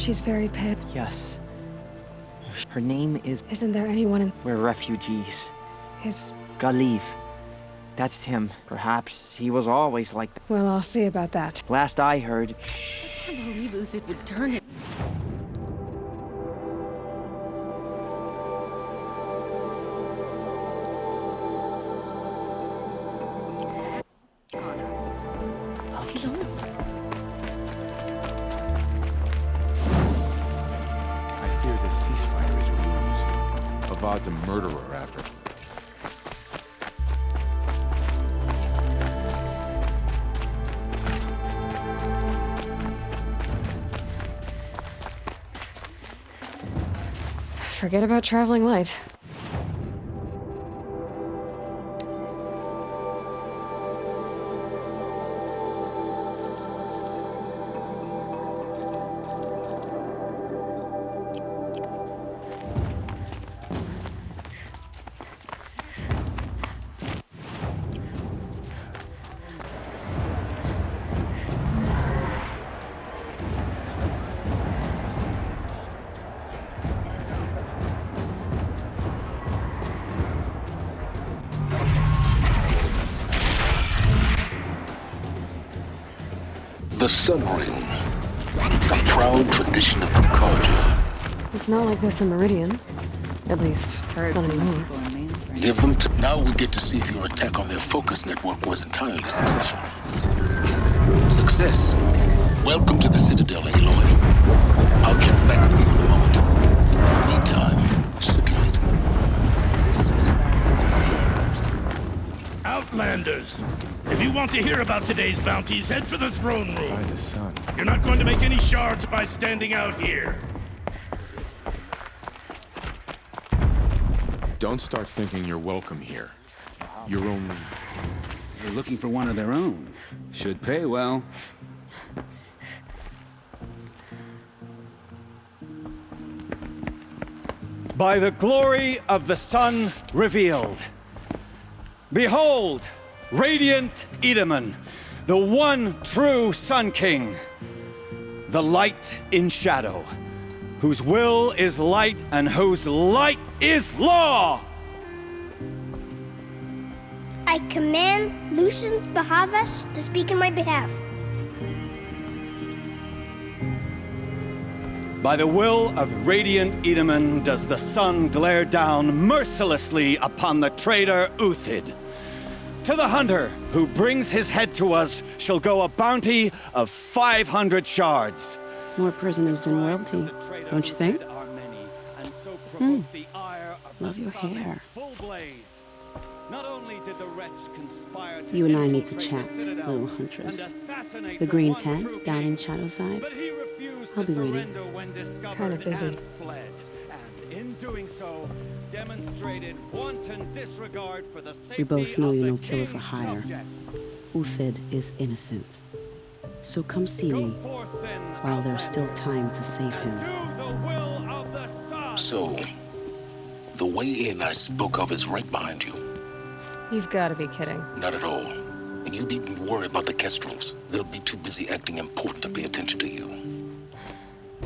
she's very pale. Yes. Her name is... Isn't there anyone in... We're refugees. His... Galiv. That's him. Perhaps he was always like that. Well, I'll see about that. Last I heard... I can't believe Uthid would turn it. On us. He's always... I fear this ceasefire is a ruse. Avad's a murderer after. Forget about traveling light. The Sun Ring, a proud tradition of Concordia. It's not like this in Meridian. At least, not anymore. Give them to... Now we get to see if your attack on their focus network was entirely successful. Success. Welcome to the Citadel, Aloy. I'll check back with you in a moment. Meantime, circulate. Outlanders! If you want to hear about today's bounties, head for the throne room. By the sun. You're not going to make any shards by standing out here. Don't start thinking you're welcome here. You're only... They're looking for one of their own. Should pay well. By the glory of the sun revealed. Behold, radiant Edaman, the one true Sun King, the light in shadow, whose will is light and whose light is law! I command Lucius Bahavas to speak in my behalf. By the will of radiant Edaman does the sun glare down mercilessly upon the traitor Uthid. To the hunter who brings his head to us shall go a bounty of 500 shards. More prisoners than royalty, don't you think? Love your hair. You and I need to chat, little huntress. The green tent down in Shadowside. I'll be waiting. Kind of busy. In doing so, demonstrated wanton disregard for the safety We both know of you're the no killer for king's hire. subjects. Uthid is innocent. So come see Go me forth then, while there's still time to save him. do the will of the sun. So, the way in I spoke of is right behind you. You've got to be kidding. Not at all. And you needn't worry about the Kestrels. They'll be too busy acting important to pay attention to you.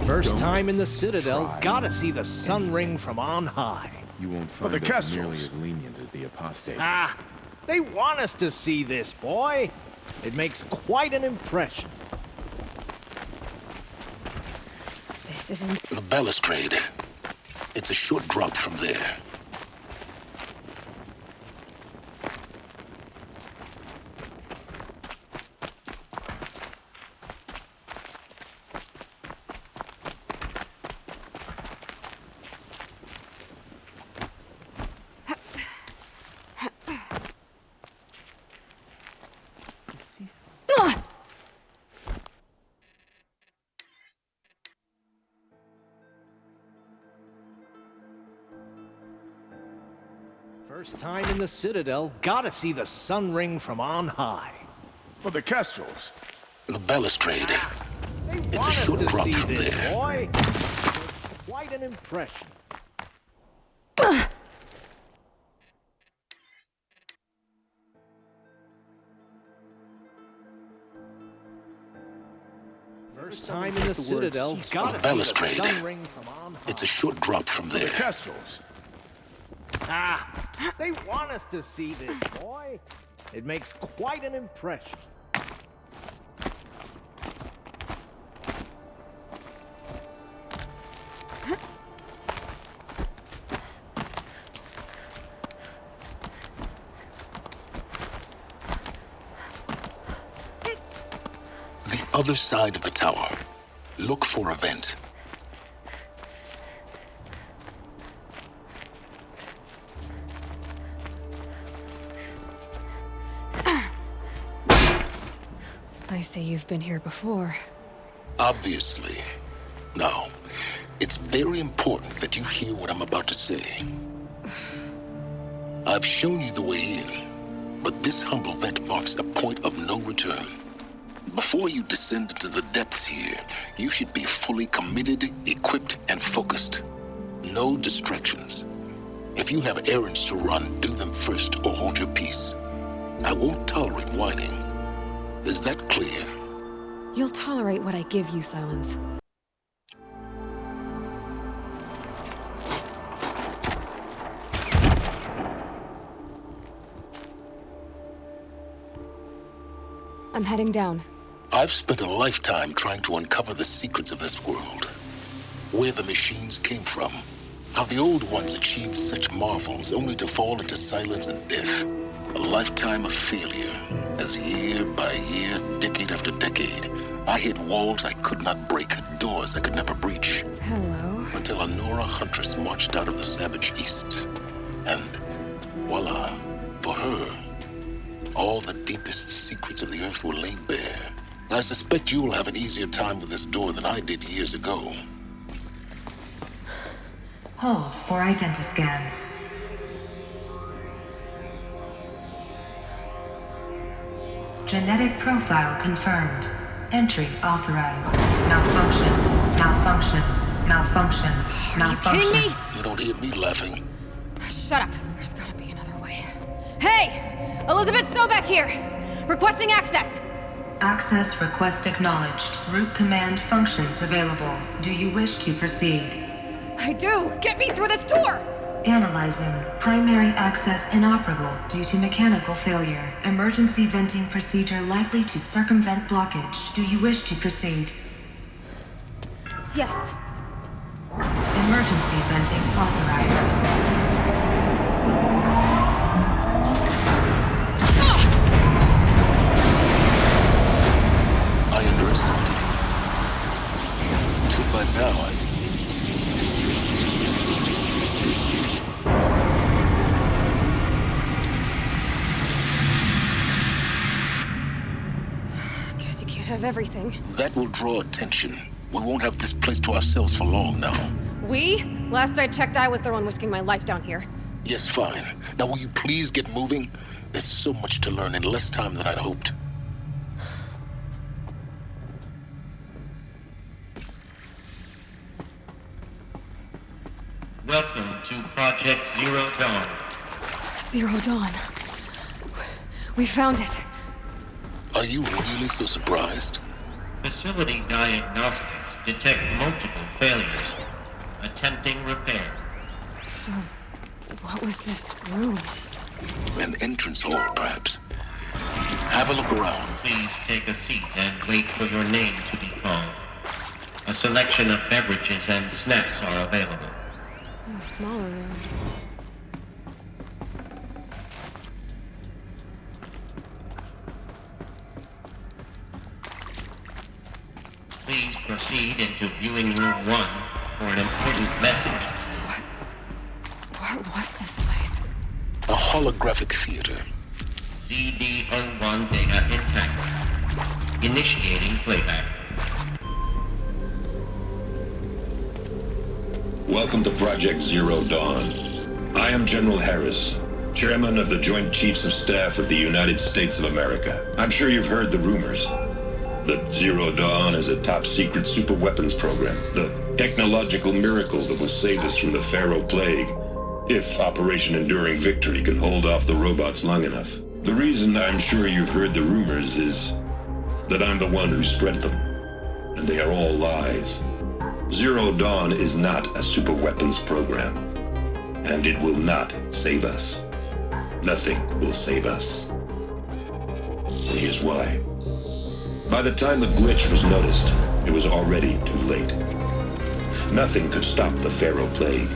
First time in the Citadel, gotta see the Sun Ring from on high. You won't the find us Kestrels. nearly as lenient as the apostates. Ah, they want us to see this, boy. It makes quite an impression. This isn't... The balustrade. It's a short drop from there. First time in the Citadel, gotta see the Sun Ring from on high. For the Kestrels. The balustrade. They It's a want us short to drop see from this, there. boy. Quite an impression. First time in the Citadel, gotta see balustrade. the sun ring from on high. It's a short drop from there. Kestrels. Ah, they want us to see this, boy. It makes quite an impression. The other side of the tower. Look for a vent. I see you've been here before. Obviously. Now, it's very important that you hear what I'm about to say. I've shown you the way in, but this humble vent marks a point of no return. Before you descend into the depths here, you should be fully committed, equipped, and focused. No distractions. If you have errands to run, do them first or hold your peace. I won't tolerate whining. Is that clear? You'll tolerate what I give you, Silence. I'm heading down. I've spent a lifetime trying to uncover the secrets of this world. Where the machines came from. How the old ones achieved such marvels only to fall into silence and death. A lifetime of failure, as year by year, decade after decade, I hit walls I could not break, doors I could never breach. Hello. Until a Nora huntress marched out of the savage east. And voila, for her, all the deepest secrets of the earth were laid bare. I suspect you will have an easier time with this door than I did years ago. Hold for identiscan. Genetic profile confirmed. Entry authorized. Malfunction. Malfunction. Malfunction. Malfunction. Are you kidding me? You don't hear me laughing. Shut up. There's gotta be another way. Hey! Elizabeth Sobeck here! Requesting access! Access request acknowledged. Root command functions available. Do you wish to proceed? I do! Get me through this door! Analyzing. Primary access inoperable due to mechanical failure. Emergency venting procedure likely to circumvent blockage. Do you wish to proceed? Yes. Emergency venting authorized. I underestimated you. So by now, Guess you can't have everything. that will draw attention. We won't have this place to ourselves for long now. We? Last I checked, I was the one risking my life down here. Yes, fine. Now will you please get moving? There's so much to learn in less time than I'd hoped. Welcome to Project Zero Dawn. Zero Dawn. We found it. Are you really so surprised? Facility diagnostics detect multiple failures. Attempting repair. So, what was this room? An entrance hall, perhaps. Have a look around. Please take a seat and wait for your name to be called. A selection of beverages and snacks are available. A smaller room. Please proceed into viewing room 1 for an important message. What was this place? A holographic theater. CD01 data intact. Initiating playback. Welcome to Project Zero Dawn. I am General Harris, Chairman of the Joint Chiefs of Staff of the United States of America. I'm sure you've heard the rumors that Zero Dawn is a top-secret superweapons program, the technological miracle that will save us from the Pharaoh Plague, if Operation Enduring Victory can hold off the robots long enough. The reason I'm sure you've heard the rumors is that I'm the one who spread them. and they are all lies. Zero Dawn is not a superweapons program, and it will not save us. Nothing will save us. And here's why. By the time the glitch was noticed, it was already too late. Nothing could stop the Pharaoh Plague.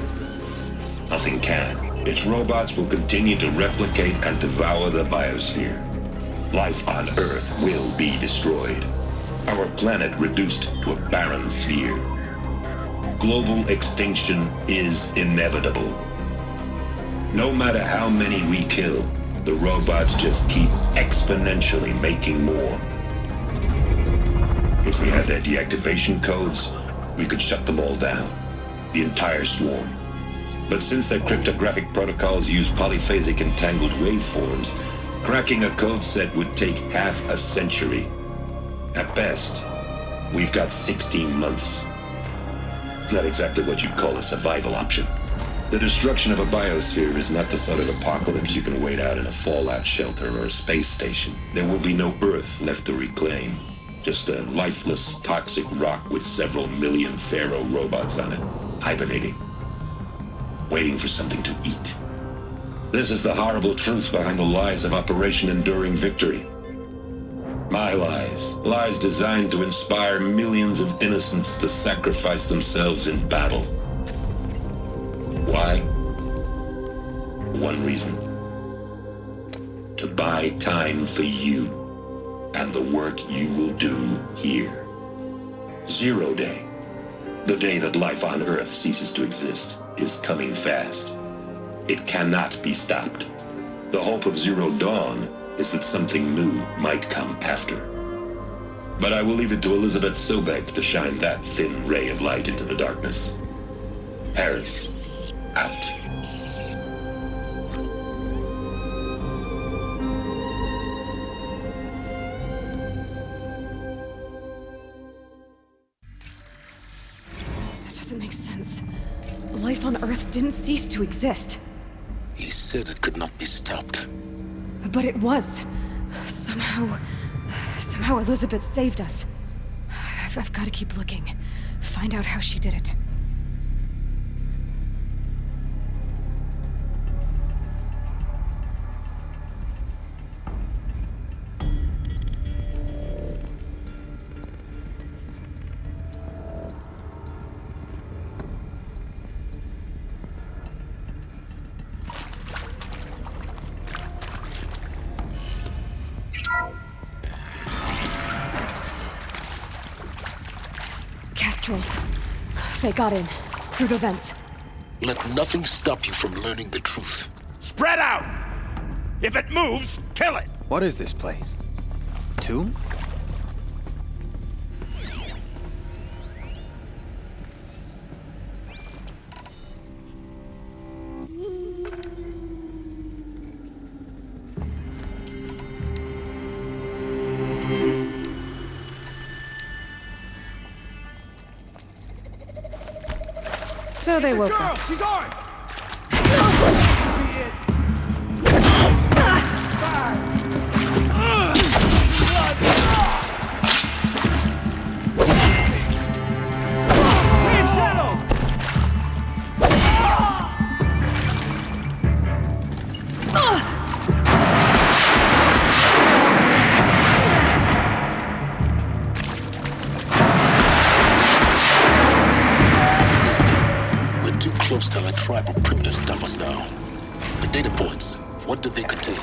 Nothing can. Its robots will continue to replicate and devour the biosphere. Life on Earth will be destroyed. Our planet reduced to a barren sphere. Global extinction is inevitable. No matter how many we kill, the robots just keep exponentially making more. If we had their deactivation codes, we could shut them all down, the entire swarm. But since their cryptographic protocols use polyphasic entangled waveforms, cracking a code set would take half a century. At best, we've got 16 months. Not exactly what you'd call a survival option. The destruction of a biosphere is not the sort of apocalypse you can wait out in a fallout shelter or a space station. There will be no Earth left to reclaim. Just a lifeless, toxic rock with several million Pharaoh robots on it, hibernating, waiting for something to eat. This is the horrible truth behind the lies of Operation Enduring Victory. My lies. Lies designed to inspire millions of innocents to sacrifice themselves in battle. Why? One reason. To buy time for you and the work you will do here. Zero Day, the day that life on Earth ceases to exist, is coming fast. It cannot be stopped. The hope of Zero Dawn is that something new might come after. But I will leave it to Elizabeth Sobek to shine that thin ray of light into the darkness. Harris, out. That doesn't make sense. Life on Earth didn't cease to exist. He said it could not be stopped. But it was. Somehow Elizabeth saved us. I've got to keep looking. Find out how she did it. They got in. Through the vents. Let nothing stop you from learning the truth. Spread out! If it moves, kill it! What is this place? Tomb? So they woke up. She's on! Close to the tribal perimeter stop us now. The data points, what do they contain?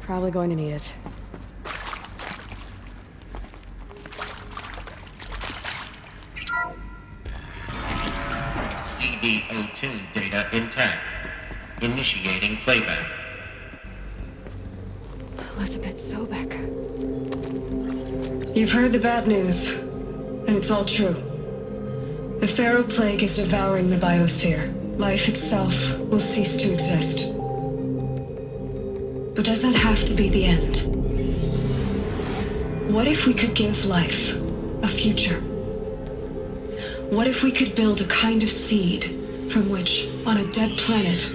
Probably going to need it. CD02 data intact. Initiating playback. Elizabeth Sobek. You've heard the bad news, and it's all true. The Pharaoh Plague is devouring the biosphere. Life itself will cease to exist. But does that have to be the end? What if we could give life a future? What if we could build a kind of seed from which, on a dead planet,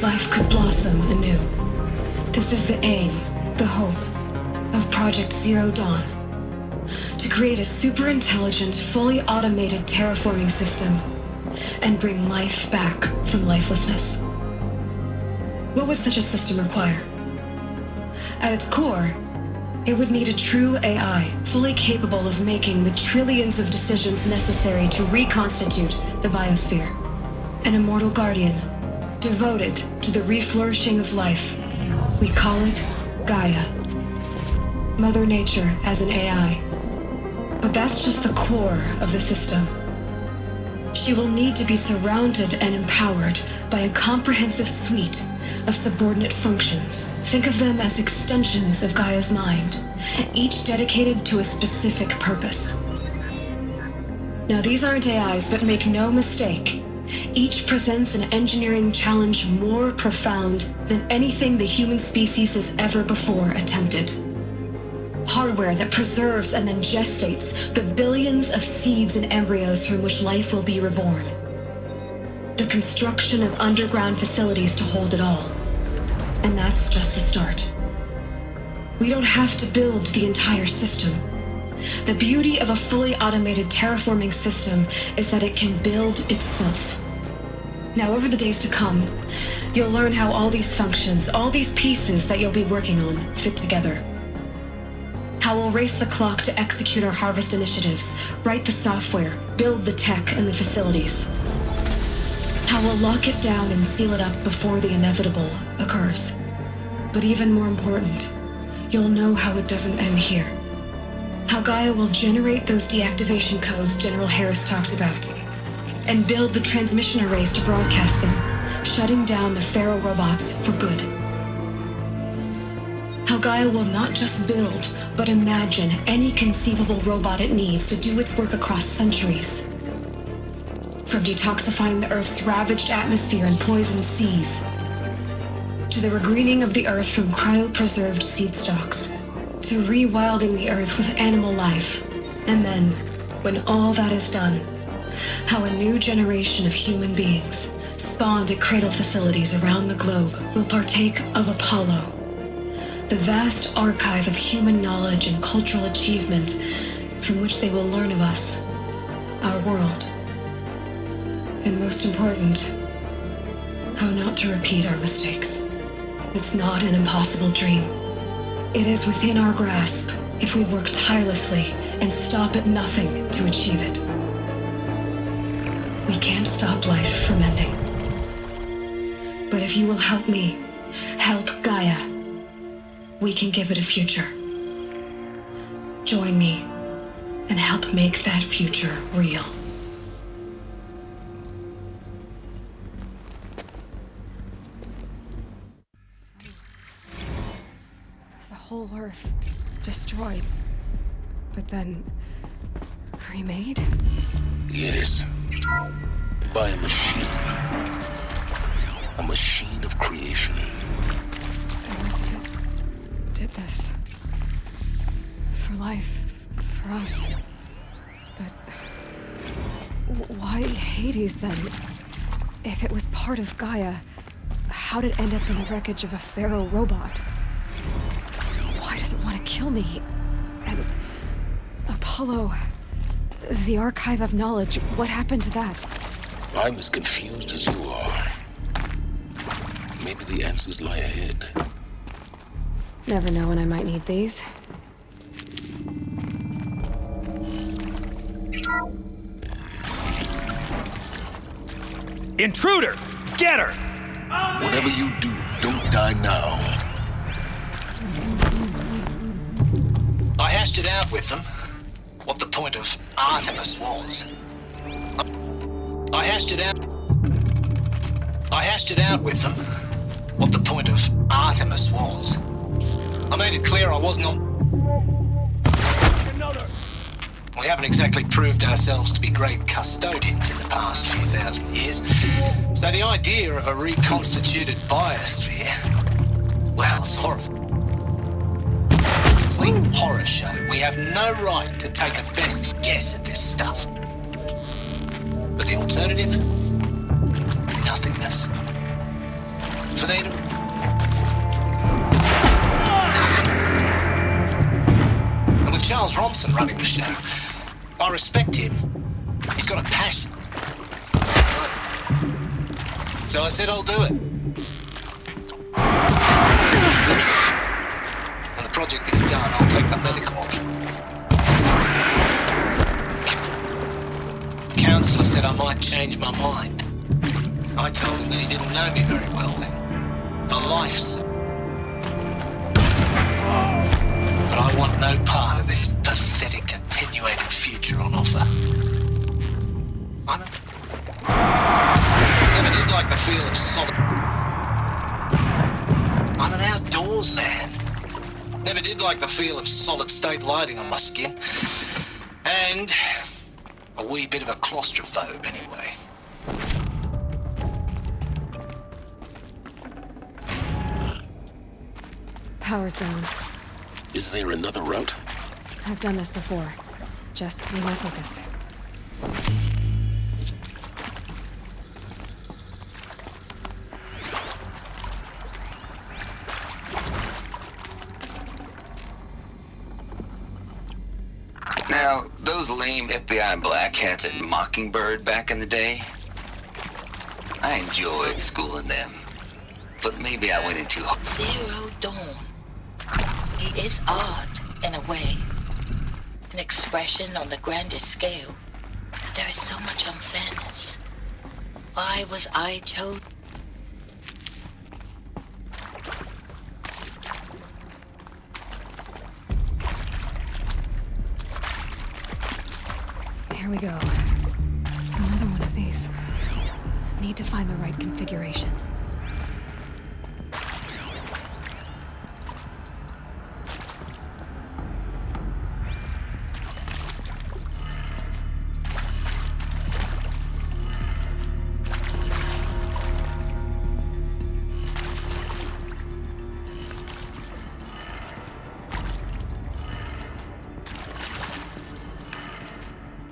life could blossom anew? This is the aim, the hope, of Project Zero Dawn. To create a super-intelligent, fully automated terraforming system and bring life back from lifelessness. What would such a system require? At its core, it would need a true AI, fully capable of making the trillions of decisions necessary to reconstitute the biosphere. An immortal guardian, devoted to the reflourishing of life. We call it Gaia. Mother Nature as an AI. But that's just the core of the system. She will need to be surrounded and empowered by a comprehensive suite of subordinate functions. Think of them as extensions of Gaia's mind, each dedicated to a specific purpose. Now, these aren't AIs, but make no mistake, each presents an engineering challenge more profound than anything the human species has ever before attempted. Hardware that preserves and then gestates the billions of seeds and embryos from which life will be reborn. The construction of underground facilities to hold it all. And that's just the start. We don't have to build the entire system. The beauty of a fully automated terraforming system is that it can build itself. Now, over the days to come, you'll learn how all these functions, all these pieces that you'll be working on, fit together. How we'll race the clock to execute our harvest initiatives, write the software, build the tech and the facilities. How we'll lock it down and seal it up before the inevitable occurs. But even more important, you'll know how it doesn't end here. How Gaia will generate those deactivation codes General Harris talked about, and build the transmission arrays to broadcast them, shutting down the Pharaoh robots for good. How Gaia will not just build, but imagine any conceivable robot it needs to do its work across centuries. From detoxifying the Earth's ravaged atmosphere and poisoned seas, to the regreening of the Earth from cryopreserved seed stalks, to rewilding the Earth with animal life. And then, when all that is done, how a new generation of human beings, spawned at cradle facilities around the globe, will partake of Apollo, the vast archive of human knowledge and cultural achievement from which they will learn of us, our world. And most important, how not to repeat our mistakes. It's not an impossible dream. It is within our grasp if we work tirelessly and stop at nothing to achieve it. We can't stop life from ending. But if you will help me, help Gaia, we can give it a future. Join me and help make that future real. The whole Earth destroyed, but then remade? Yes. By a machine. A machine of creation. Elizabeth did this. For life. For us. But why Hades then? If it was part of Gaia, how'd it end up in the wreckage of a Pharaoh robot? Why does it want to kill me? And Apollo, the archive of knowledge, what happened to that? I'm as confused as you are. Maybe the answers lie ahead. Never know when I might need these. Intruder! Get her! Whatever you do, don't die now. I hashed it out with them, what the point of Artemis was. I hashed it out with them, what the point of Artemis was. I made it clear I wasn't on... We haven't exactly proved ourselves to be great custodians in the past few thousand years, so the idea of a reconstituted biosphere, well, it's horrible. complete horror show. We have no right to take a best guess at this stuff. But the alternative? Nothingness. For them, nothing. And with Charles Ronson running the show, I respect him. He's got a passion. So I said I'll do it. When the project is done, I'll take the medical option. Counselor said I might change my mind. I told him that he didn't know me very well then. For life's sake. But I want no part of this pathetic, attenuated future on offer. I never did like the feel of solid. I'm an outdoors man. Never did like the feel of solid state lighting on my skin. And a wee bit of a claustrophobe anyway. Power's down. Is there another route? I've done this before. Just need my focus. Now, those lame FBI black hats at Mockingbird back in the day, I enjoyed schooling them. But maybe I went in too hard. Zero Dawn. It is art, in a way. An expression on the grandest scale. But there is so much unfairness. Why was I chosen? Here we go. Another one of these. Need to find the right configuration.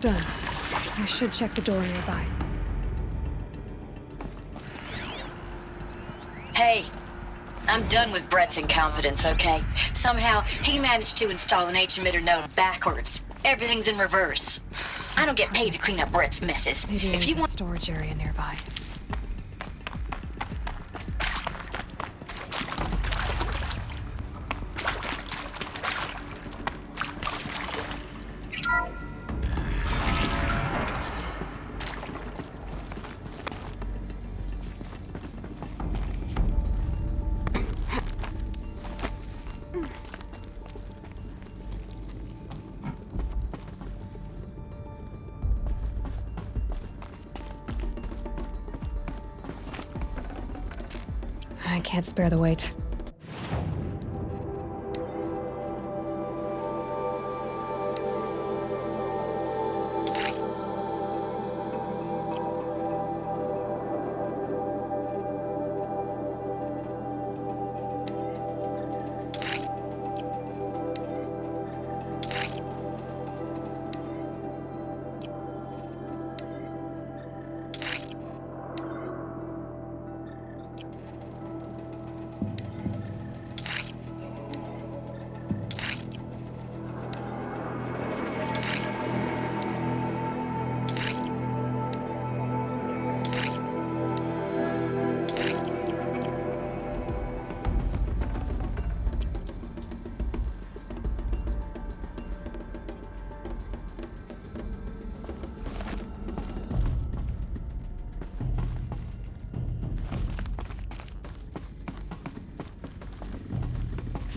Done. I should check the door nearby. Hey, I'm done with Brett's incompetence, okay? Somehow, he managed to install an H-emitter node backwards. Everything's in reverse. I don't get paid to clean up Brett's messes. Maybe there's a storage area nearby. I can't spare the weight.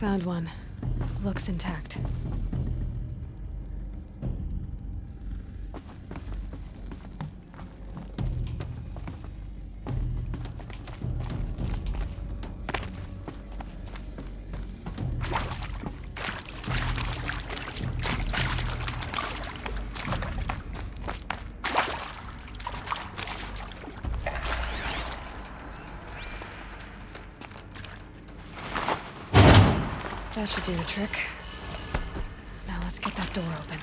Found one. Looks intact. That should do the trick. door open.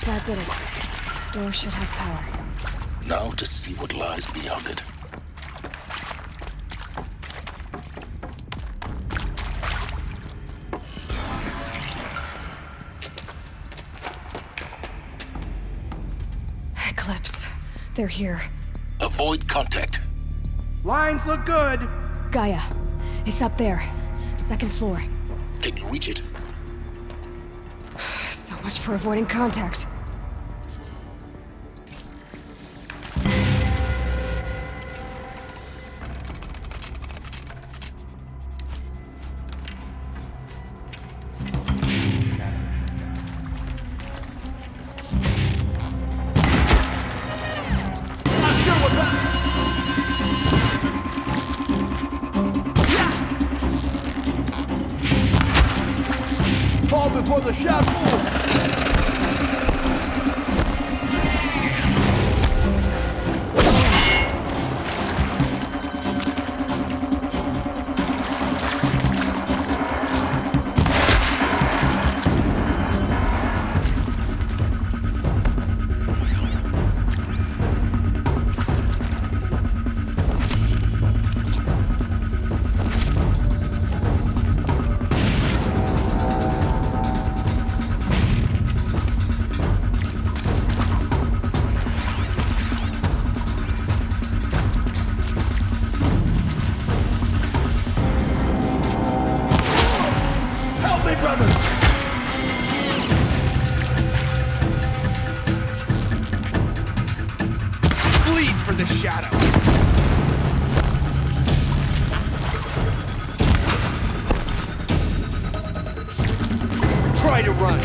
That did it. Door should have power. Now to see what lies beyond it. Eclipse. They're here. Avoid contact. Lines look good. Gaia. It's up there. Second floor. Can you reach it? So much for avoiding contact. Fall before the shot moves. Bleed for the shadow. Try to run.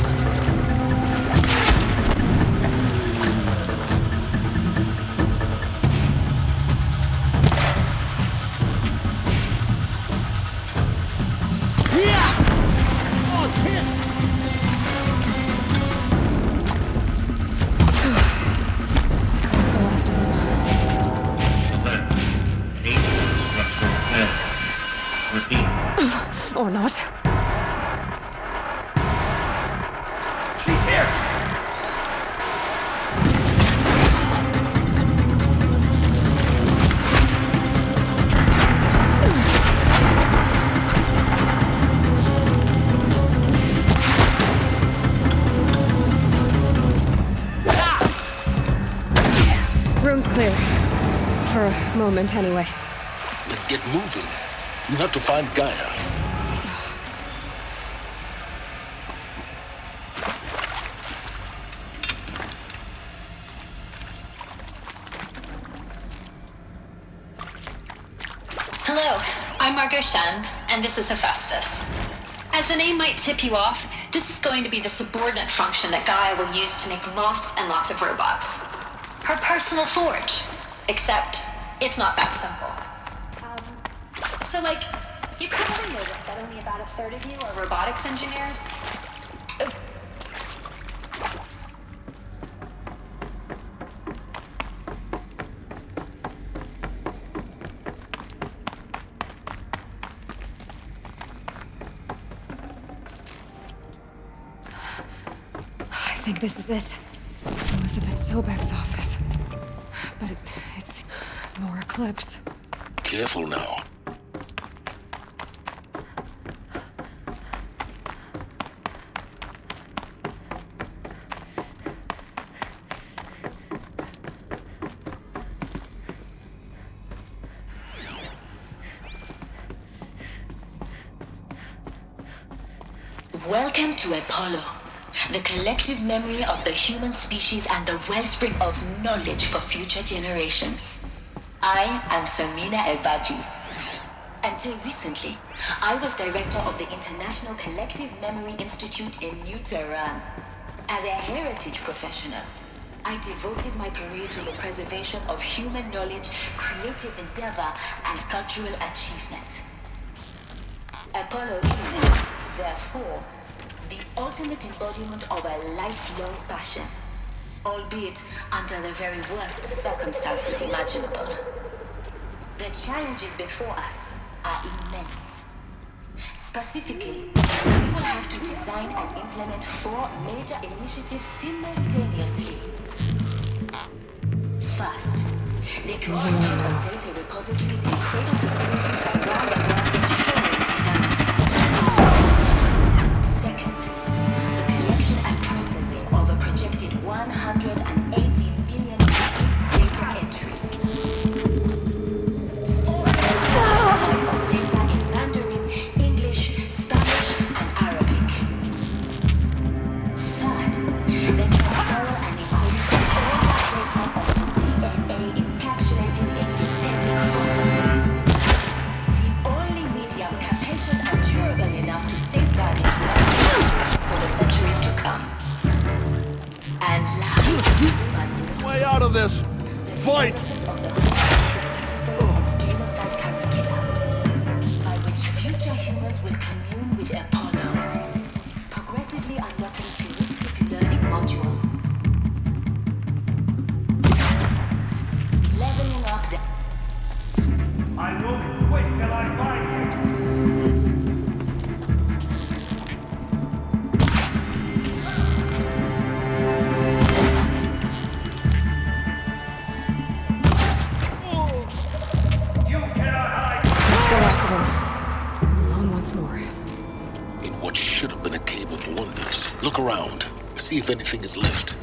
Or not. She's here. Room's clear. For a moment, anyway. Then get moving. You have to find Gaia. Hello, I'm Margot Shen, and this is Hephaestus. As the name might tip you off, this is going to be the subordinate function that Gaia will use to make lots and lots of robots. Her personal forge. Except, it's not that simple. So, like, you probably noticed that only about a third of you are robotics engineers. I think this is it. Elizabeth Sobek's office. Eclipse. Careful now. Welcome to Apollo, the collective memory of the human species and the wellspring of knowledge for future generations. I am Samina Ebaji. Until recently, I was director of the International Collective Memory Institute in New Tehran. As a heritage professional, I devoted my career to the preservation of human knowledge, creative endeavor, and cultural achievement. Apollo is, therefore, the ultimate embodiment of a lifelong passion, albeit under the very worst circumstances imaginable. The challenges before us are immense. Specifically, we will have to design and implement 4 major initiatives simultaneously. First, the creation of data repositories in cradle facilities around the world ensuring redundancy. Second, the collection and processing of a projected 180 million data entries. Data in Mandarin, English, Spanish, and Arabic. Third, the transferal and encoding of all data of DNA encapsulated in synthetic fossils. The only medium capacious and durable enough to safeguard its natural for the centuries to come. And last, Way out of this! Fight! by which future humans will commune with Apollo, progressively unlocking futuristic learning modules, leveling up the... I won't quit till I find you! That's the last of them. On once more. In what should have been a cave of wonders. Look around. See if anything is left.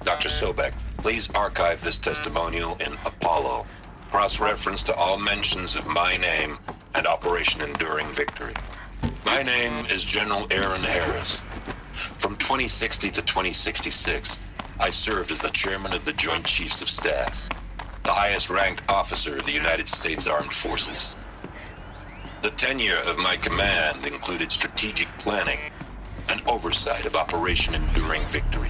Dr. Sobek, please archive this testimonial in Apollo. Cross-reference to all mentions of my name and Operation Enduring Victory. My name is General Aaron Harris. From 2060 to 2066, I served as the chairman of the Joint Chiefs of Staff, the highest-ranked officer of the United States Armed Forces. The tenure of my command included strategic planning and oversight of Operation Enduring Victory,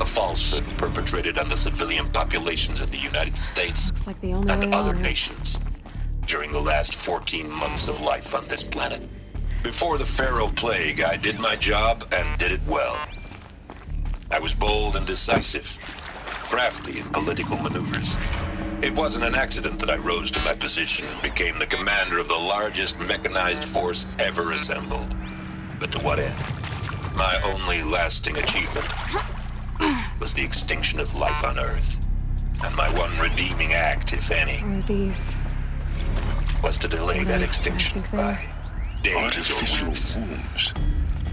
a falsehood perpetrated on the civilian populations of the United States Looks like the only and way other on is... nations during the last 14 months of life on this planet. Before the Pharaoh Plague, I did my job and did it well. I was bold and decisive, crafty in political maneuvers. It wasn't an accident that I rose to my position and became the commander of the largest mechanized force ever assembled. But to what end? My only lasting achievement was the extinction of life on Earth. And my one redeeming act, if any, Are these... was to delay that extinction by days Artificial or weeks, wombs.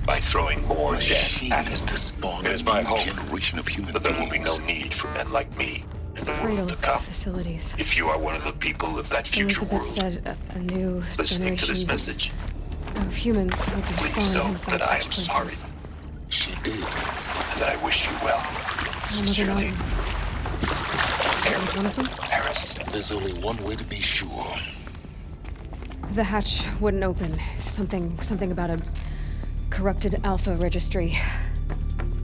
by throwing more death at Machines it. to spawn It a is my new hope generation of human that there will be beings. no need for men like me in the Cradle world to come. facilities. If you are one of the people of that future Elizabeth world said a new listening to this generation message, of humans would be please spawned know inside that I am such sorry places. She did. and that I wish you well. Another Sincerely, one. That was one of them? Harris. There's only one way to be sure. The hatch wouldn't open. Something about a corrupted Alpha registry.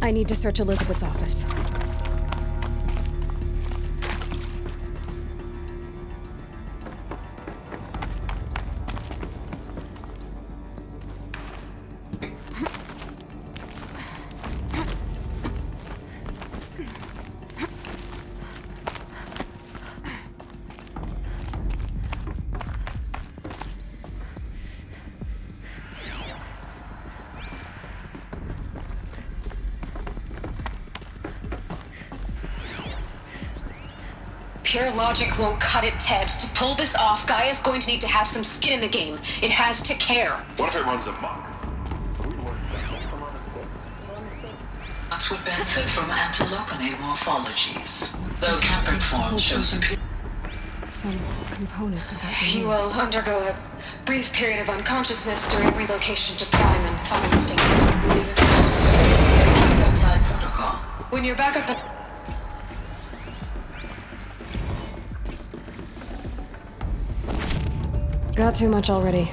I need to search Elizabeth's office. Pure logic won't cut it, Ted. To pull this off, Gaia's going to need to have some skin in the game. It has to care. What if it runs amok? That would benefit from antilopinae morphologies, though Capricorn shows some component of that. He will undergo a brief period of unconsciousness during relocation to Prime, and if I'm not mistaken, outside protocol. When you're back up at... Got too much already.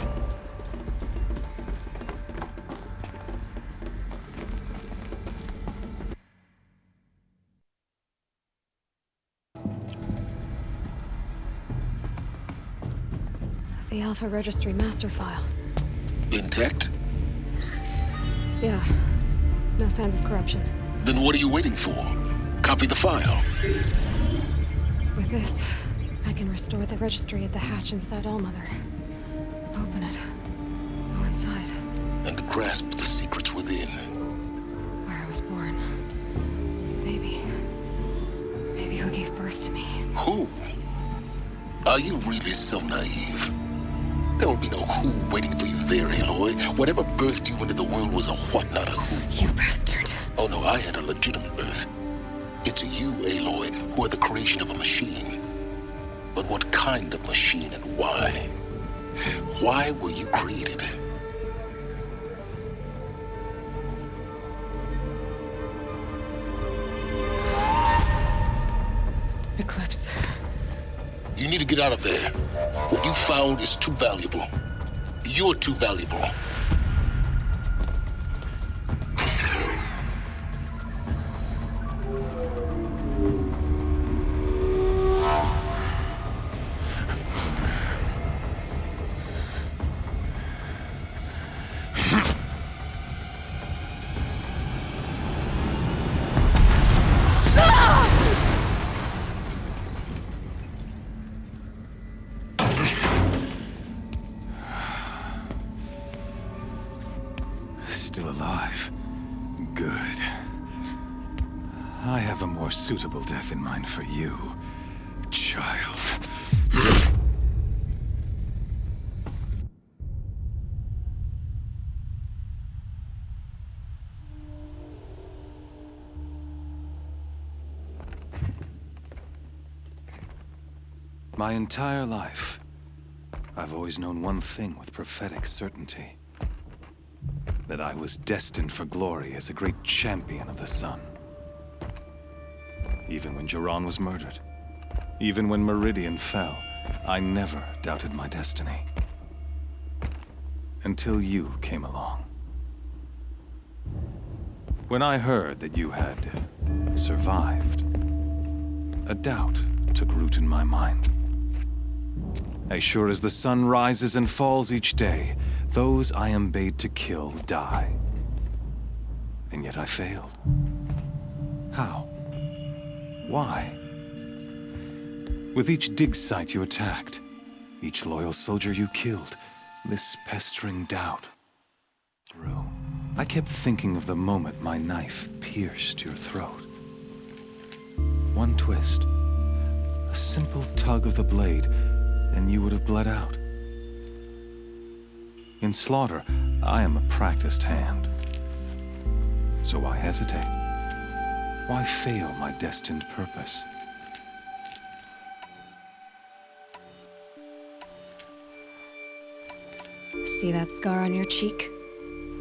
The Alpha Registry master file. Intact? Yeah. No signs of corruption. Then what are you waiting for? Copy the file. With this, I can restore the registry at the hatch inside Allmother. Open it. Go inside. And grasp the secrets within. Where I was born. Baby. Baby who gave birth to me. Who? Are you really so naive? There will be no who waiting for you there, Aloy. Whatever birthed you into the world was a what, not a who. You bastard. Oh no, I had a legitimate birth. It's you, Aloy, who are the creation of a machine. But what kind of machine and why? Why were you created? Eclipse. You need to get out of there. What you found is too valuable. You're too valuable. Still alive. Good. I have a more suitable death in mind for you, child. My entire life, I've always known one thing with prophetic certainty. That I was destined for glory as a great champion of the sun. Even when Jiran was murdered, even when Meridian fell, I never doubted my destiny. Until you came along. When I heard that you had survived, a doubt took root in my mind. As sure as the sun rises and falls each day, those I am bade to kill die. And yet I failed. How? Why? With each dig site you attacked, each loyal soldier you killed, this pestering doubt grew. I kept thinking of the moment my knife pierced your throat. One twist, a simple tug of the blade, and you would have bled out. In slaughter, I am a practiced hand. So why hesitate? Why fail my destined purpose? See that scar on your cheek?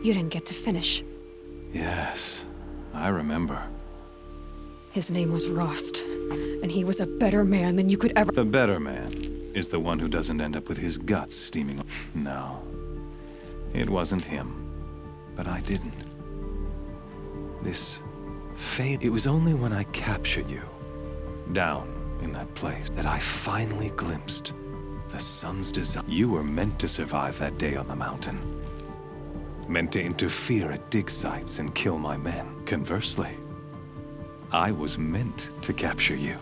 You didn't get to finish. Yes, I remember. His name was Rost, and he was a better man than you could ever— The better man is the one who doesn't end up with his guts steaming. No, it wasn't him. but I didn't. This fate, it was only when I captured you, down in that place, that I finally glimpsed the sun's desire. You were meant to survive that day on the mountain. Meant to interfere at dig sites and kill my men. Conversely, I was meant to capture you.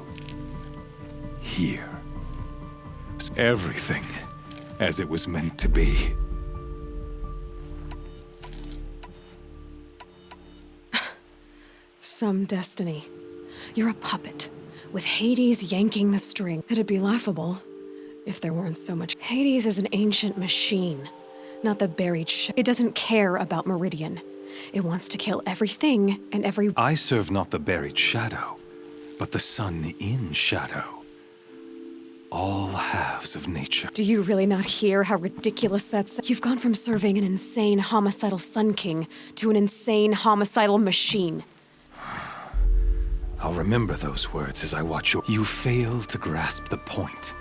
Here. Everything as it was meant to be. Some destiny. You're a puppet, with Hades yanking the string. It'd be laughable if there weren't so much. Hades is an ancient machine, not the buried It doesn't care about Meridian. It wants to kill everything and every— I serve not the buried shadow, but the sun in shadow. All halves of nature. Do you really not hear how ridiculous that's— You've gone from serving an insane homicidal Sun King to an insane homicidal machine. I'll remember those words as I watch you. You fail to grasp the point.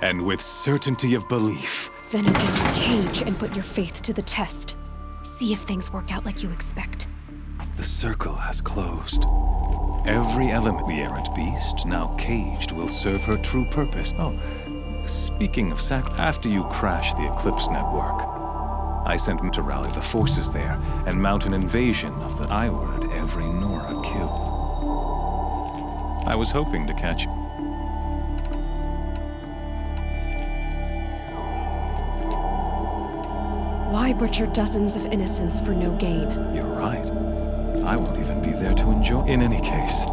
And with certainty of belief. Then against the cage and put your faith to the test. See if things work out like you expect. The circle has closed. Every element, the errant beast, now caged, will serve her true purpose. Oh, speaking of after you crashed the Eclipse network, I sent him to rally the forces there and mount an invasion of the— I ordered every Nora killed. I was hoping to catch you. Why butcher dozens of innocents for no gain? You're right. I won't even be there to enjoy. In any case,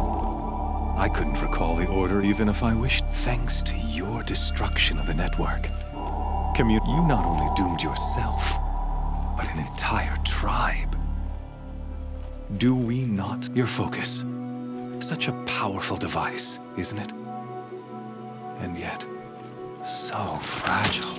I couldn't recall the order even if I wished. Thanks to your destruction of the network, you not only doomed yourself, but an entire tribe. Do we not? Your focus. Such a powerful device, isn't it? And yet, so fragile.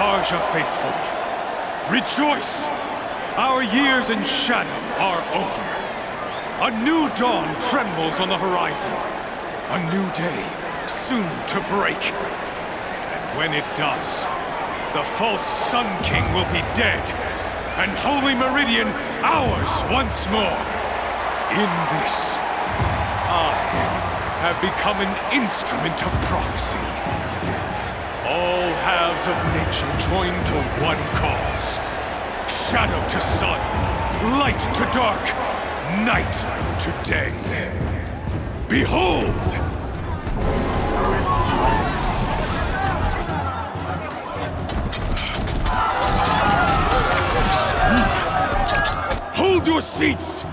Karja faithful, rejoice! Our years in shadow are over. A new dawn trembles on the horizon. A new day soon to break. And when it does, the false Sun King will be dead, and Holy Meridian ours once more. In this, I have become an instrument of prophecy. All halves of nature join to one cause. Shadow to sun, light to dark, night to day. Behold! Hold your seats!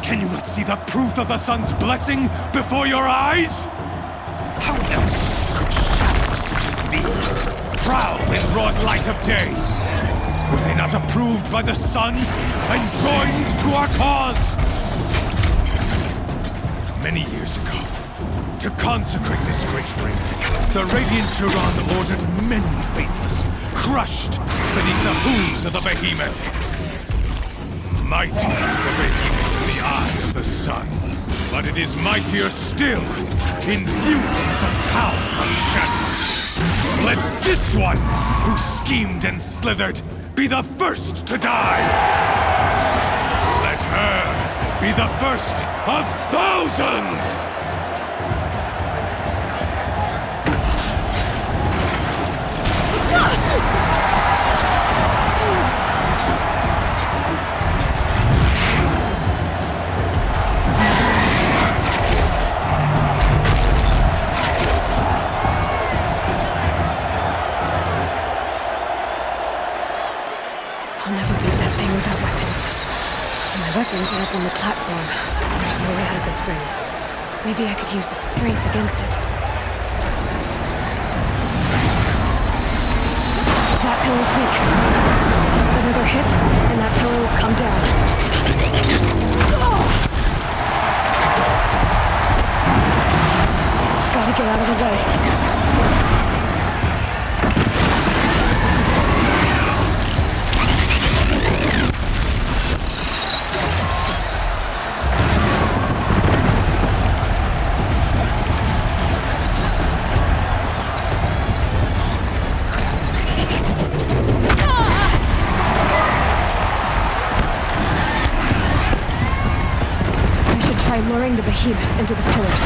Can you not see the proof of the sun's blessing before your eyes? How else could shadows such as these prowl in broad light of day? Were they not approved by the sun and joined to our cause? Many years ago, to consecrate this great ring, the Radiant Turan ordered many faithless, crushed beneath the hooves of the behemoth. Mighty is the behemoth in the eye of the sun, but it is mightier still, infused with the power of shadow. Let this one, who schemed and slithered, be the first to die! Let her be the first of thousands! I'll never beat that thing without weapons. And my weapons are up on the platform. There's no way out of this ring. Maybe I could use its strength against it. That pillar's weak. Another hit, and that pillar will come down. Gotta get out of the way. Luring the behemoth into the pillars.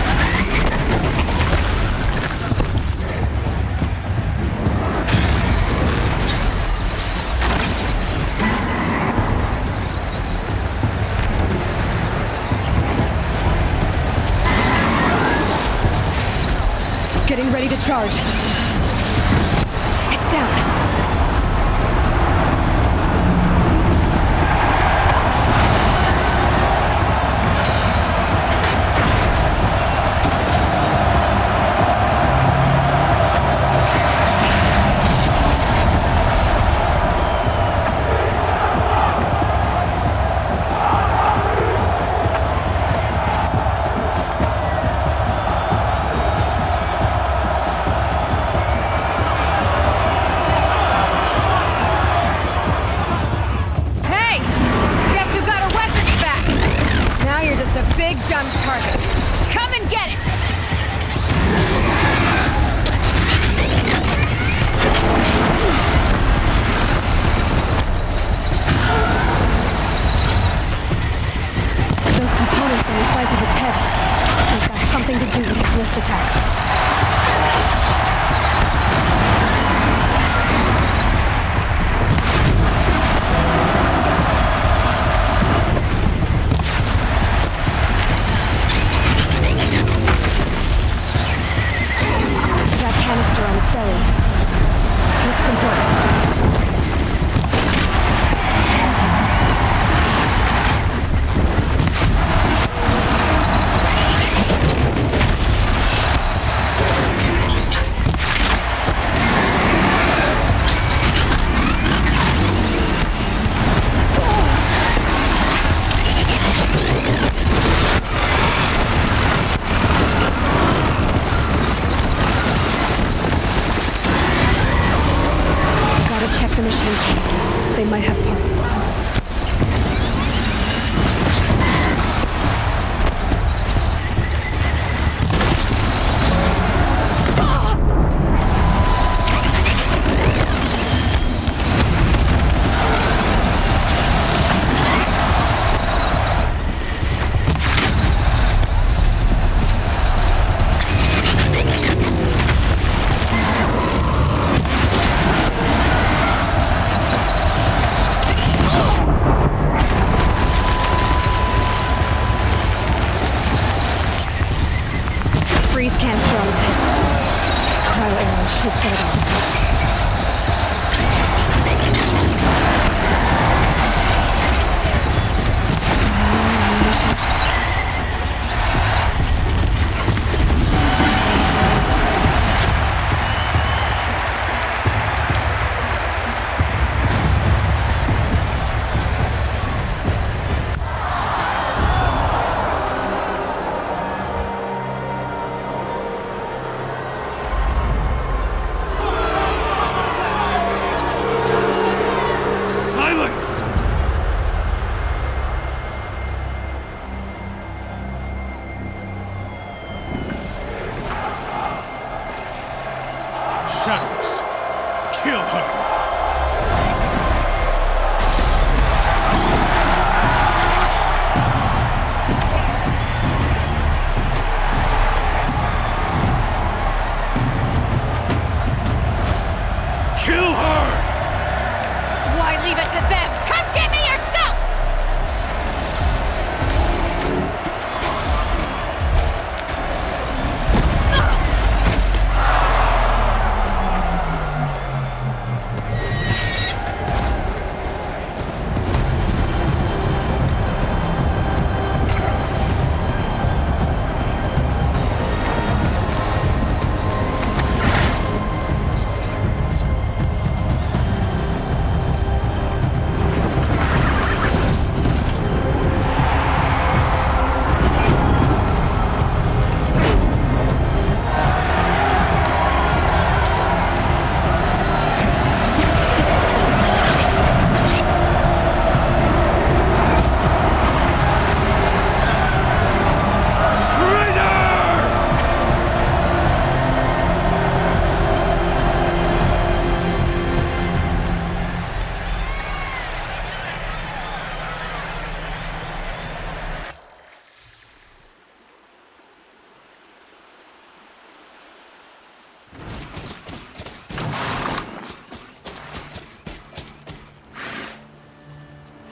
Getting ready to charge. It's down. Dumb target. Come and get it! Those components on the sides of its head. They've got something to do with its lift attacks. Canister on its belly. Looks important.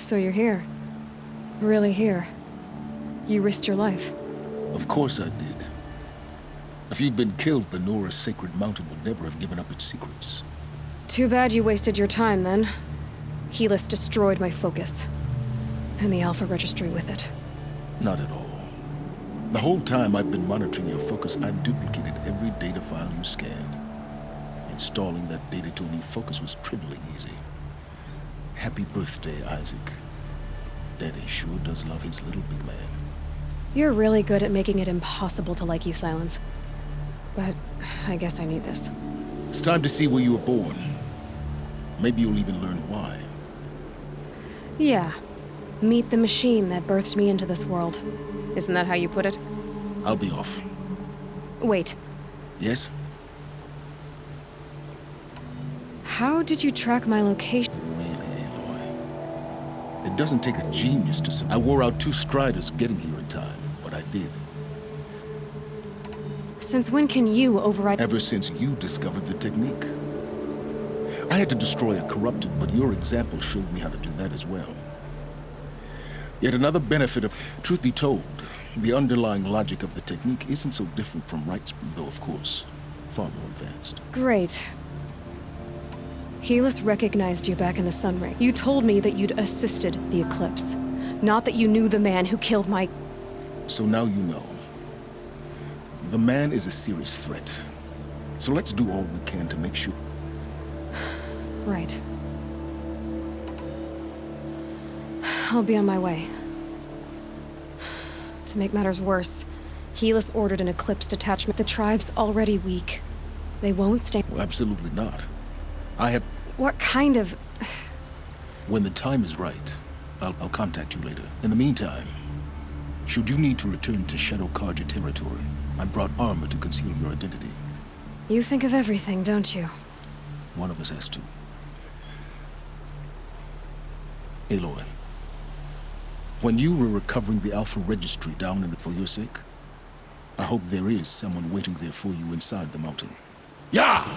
So you're here. Really here. You risked your life. Of course I did. If you'd been killed, the Nora's sacred mountain would never have given up its secrets. Too bad you wasted your time, then. Helis destroyed my focus. And the Alpha Registry with it. Not at all. The whole time I've been monitoring your focus, I've duplicated every data file you scanned. Installing that data to a new focus was trivially easy. Happy birthday, Isaac. Daddy sure does love his little big man. You're really good at making it impossible to like you, Silence. But I guess I need this. It's time to see where you were born. Maybe you'll even learn why. Yeah. Meet the machine that birthed me into this world. Isn't that how you put it? I'll be off. Wait. Yes? How did you track my location? Really, Aloy. It doesn't take a genius to... I wore out 2 striders getting here in time, but I did. Since when can you override... Ever since you discovered the technique. I had to destroy a corrupted, but your example showed me how to do that as well. Yet another benefit of... Truth be told, the underlying logic of the technique isn't so different from Wright's, though of course, far more advanced. Great. Helis recognized you back in the Sun Ring. You told me that you'd assisted the Eclipse. Not that you knew the man who killed my... So now you know. The man is a serious threat. So let's do all we can to make sure... Right. I'll be on my way. To make matters worse, Helis ordered an Eclipse detachment. The tribe's already weak. They won't stay... Well, absolutely not. I have... What kind of... When the time is right, I'll contact you later. In the meantime, should you need to return to Shadow Carja territory, I brought armor to conceal your identity. You think of everything, don't you? One of us has to. Aloy, when you were recovering the Alpha Registry down in the... For your sake, I hope there is someone waiting there for you inside the mountain. Yeah!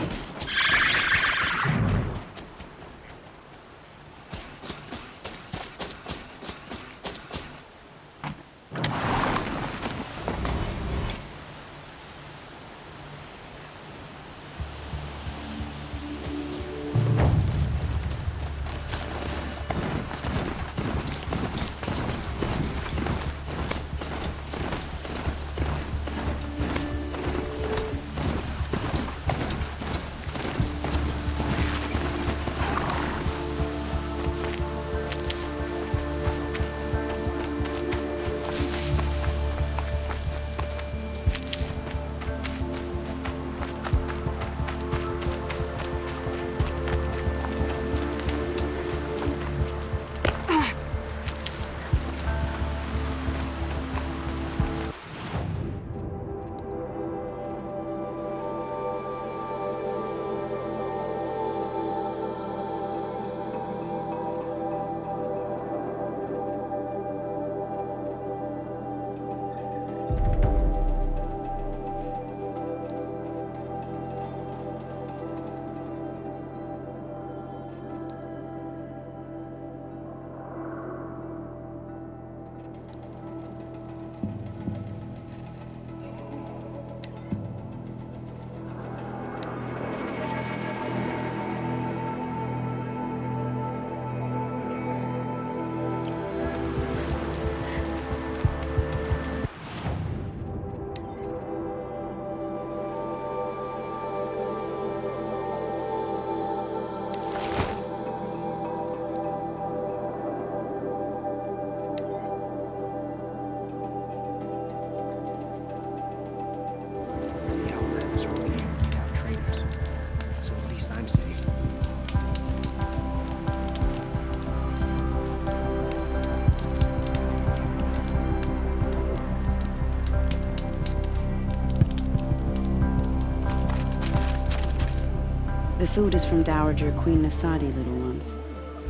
The food is from Dowager Queen Nasadi, little ones.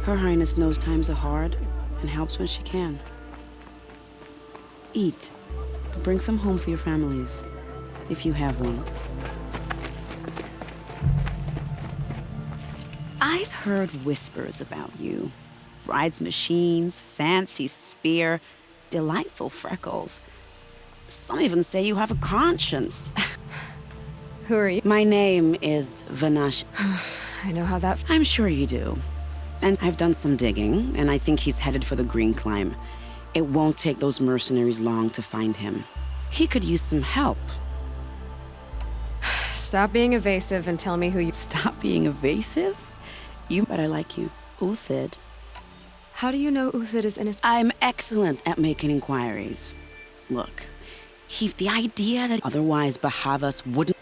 Her Highness knows times are hard and helps when she can. Eat. Bring some home for your families, if you have one. I've heard whispers about you. rides machines, fancy spear, delightful freckles. Some even say you have a conscience. Who are you? My name is Vanash. I know how that... I'm sure you do. And I've done some digging, and I think he's headed for the Green Climb. It won't take those mercenaries long to find him. He could use some help. Stop being evasive and tell me who you... Stop being evasive? But I like you. Uthid. How do you know Uthid is innocent? I'm excellent at making inquiries. Look, the idea that otherwise Bahavas wouldn't...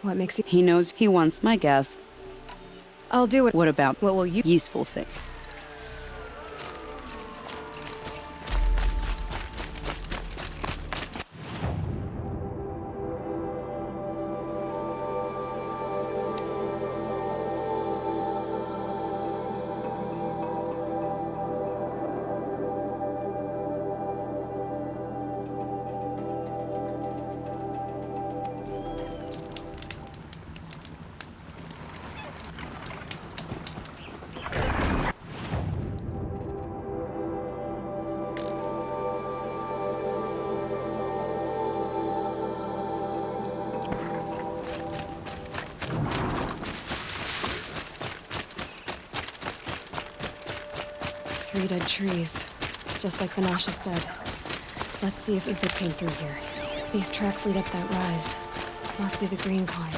What makes you... He knows he wants my guess. I'll do it. What about... What will you... Useful thing. Three dead trees, just like Vanasha said. Let's see if Uthid came through here. These tracks lead up that rise. Must be the Green Climb.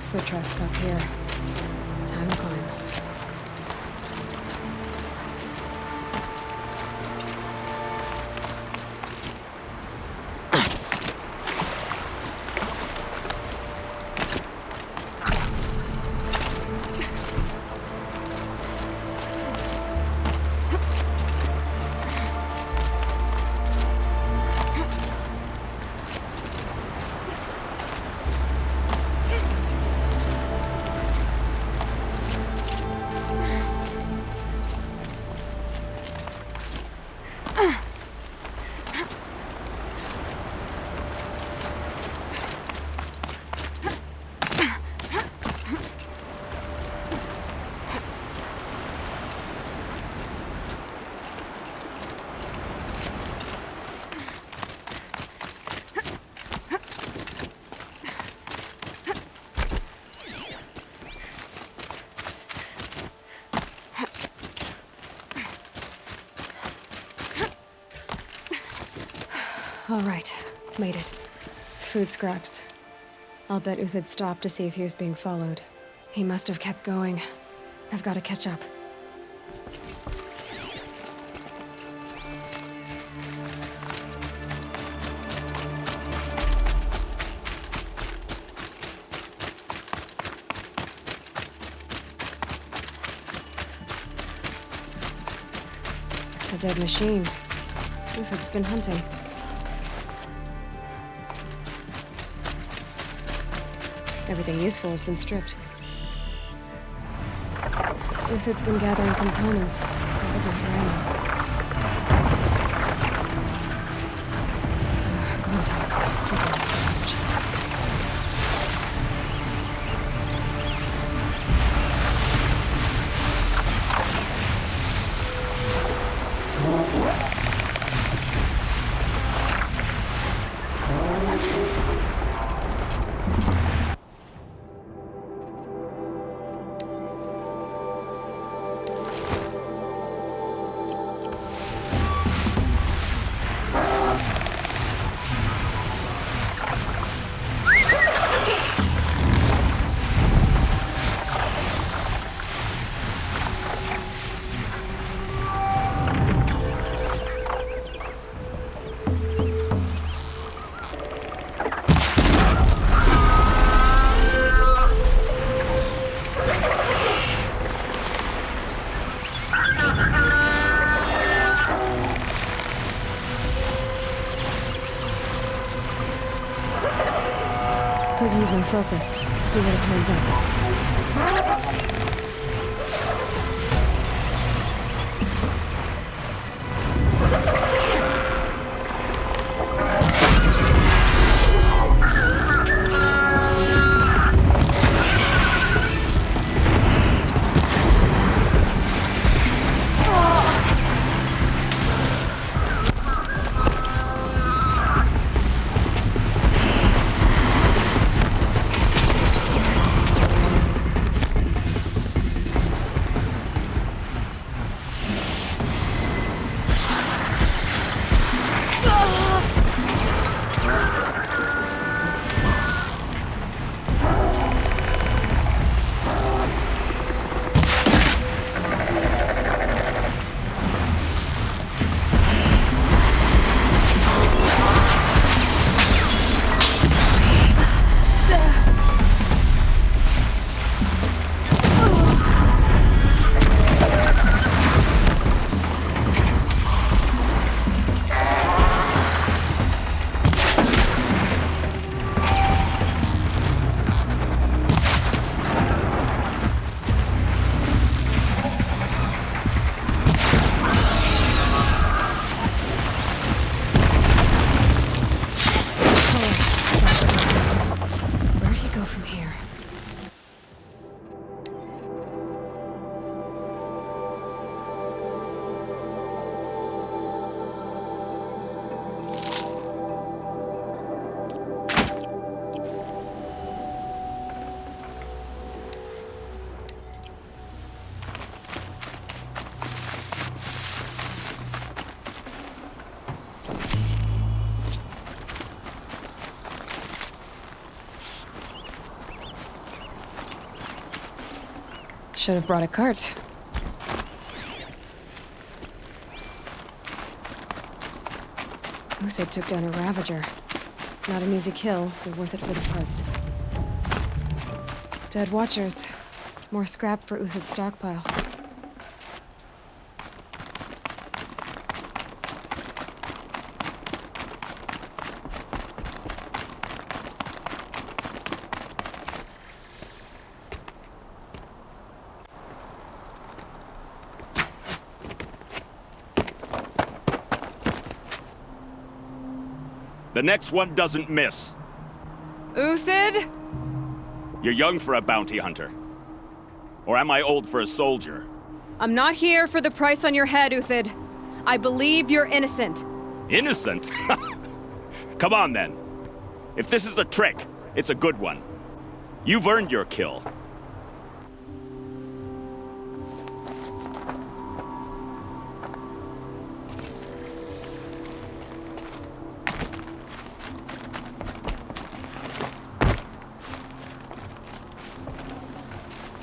Foot tracks up here. Time to climb. All right, made it. Food scraps. I'll bet Uthid stopped to see if he was being followed. He must have kept going. I've got to catch up. A dead machine. Uthid's been hunting. Everything useful has been stripped. Uthid's been gathering components, probably for ammo. Gluntox, taking a scavenge. Could use my focus. See what it turns up. Should have brought a cart. Uthid took down a Ravager. Not an easy kill, but worth it for the parts. Dead Watchers. More scrap for Uthid's stockpile. The next one doesn't miss. Uthid? You're young for a bounty hunter. Or am I old for a soldier? I'm not here for the price on your head, Uthid. I believe you're innocent. Innocent? Come on, then. If this is a trick, it's a good one. You've earned your kill.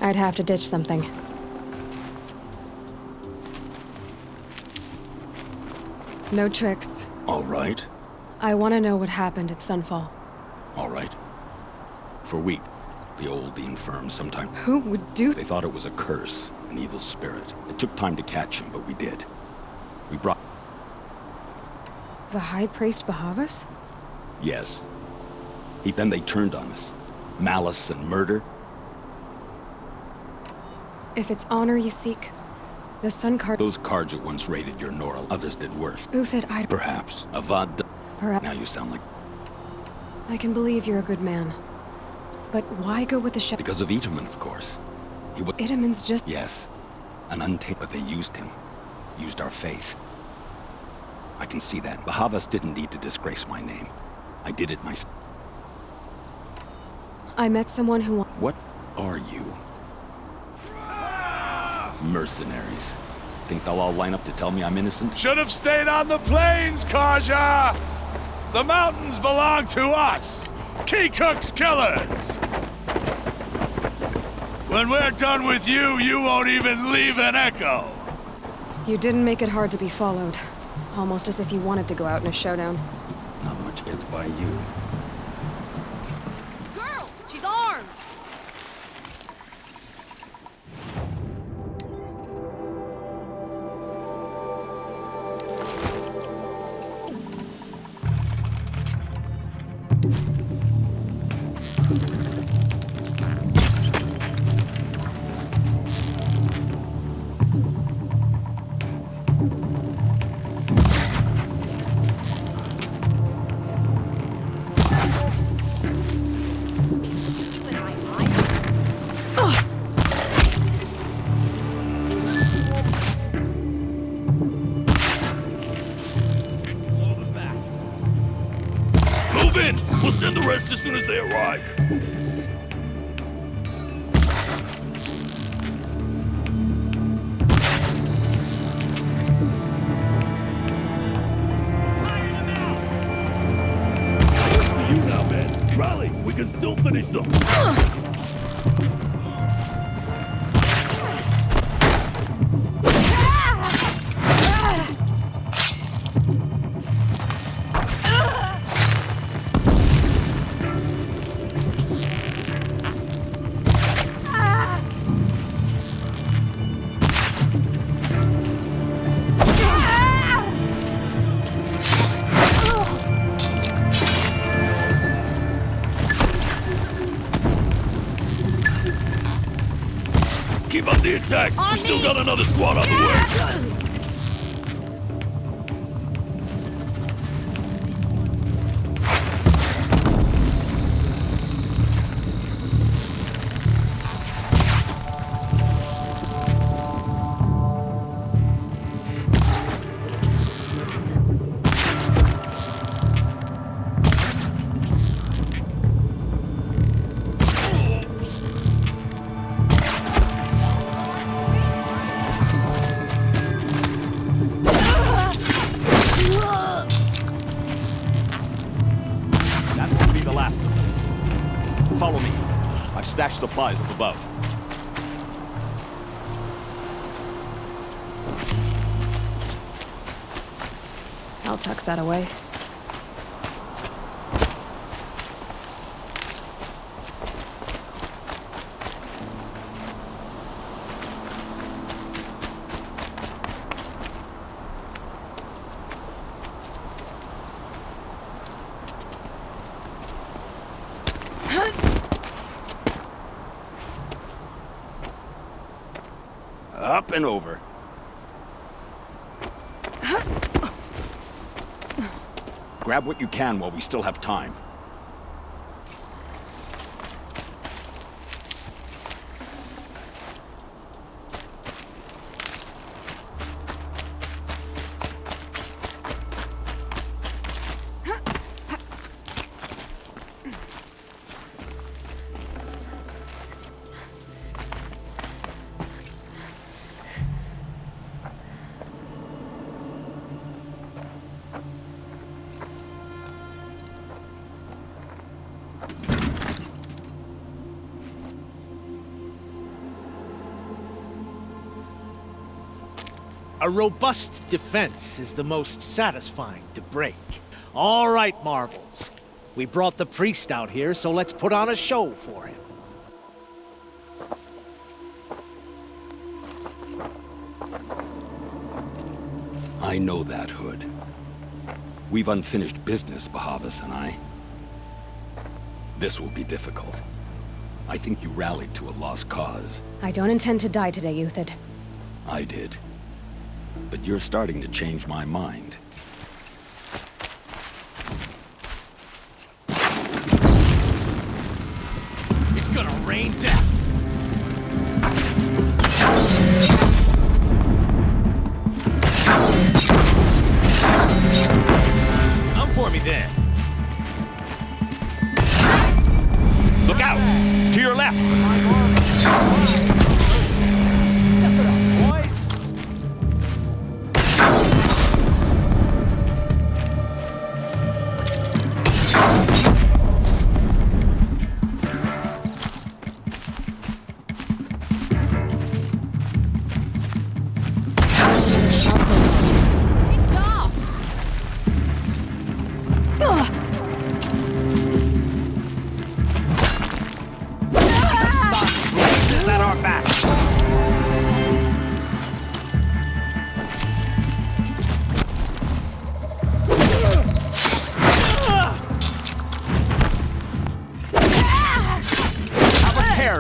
I'd have to ditch something. No tricks. All right. I want to know what happened at Sunfall. All right. For week, the old, the infirm, sometime. Who would do? They thought it was a curse, an evil spirit. It took time to catch him, but we did. We brought... The High Priest Bahavas? Yes. Then they turned on us. Malice and murder. If it's honor you seek, the Sun Card... Those Carja once raided your Nora. Others did worse. Uthid, I'd... Perhaps. Avad... Perhaps... Now you sound like... I can believe you're a good man. But why go with the Shep... Because of Itaman, of course. He was... Itaman's just... Yes. An untamed... But they used him. Used our faith. I can see that. Bahavas didn't need to disgrace my name. I did it myself. I met someone who... What are you? Mercenaries. Think they'll all line up to tell me I'm innocent? Should have stayed on the plains, Carja! The mountains belong to us! Keecook's killers! When we're done with you, you won't even leave an echo! You didn't make it hard to be followed. Almost as if you wanted to go out in a showdown. Not much gets by you. Girl! She's armed! Move in! We'll send the rest as soon as they arrive. You now, man. Rally! We can still finish them. Keep up the attack. We still got another squad on the way. Follow me. I've stashed supplies up above. I'll tuck that away. Up and over. Grab what you can while we still have time. A robust defense is the most satisfying to break. All right, Marvels. We brought the priest out here, so let's put on a show for him. I know that, Hood. We've unfinished business, Bahavas and I. This will be difficult. I think you rallied to a lost cause. I don't intend to die today, Euthyd. I did. But you're starting to change my mind. It's gonna rain death. Come for me then. Look out! To your left!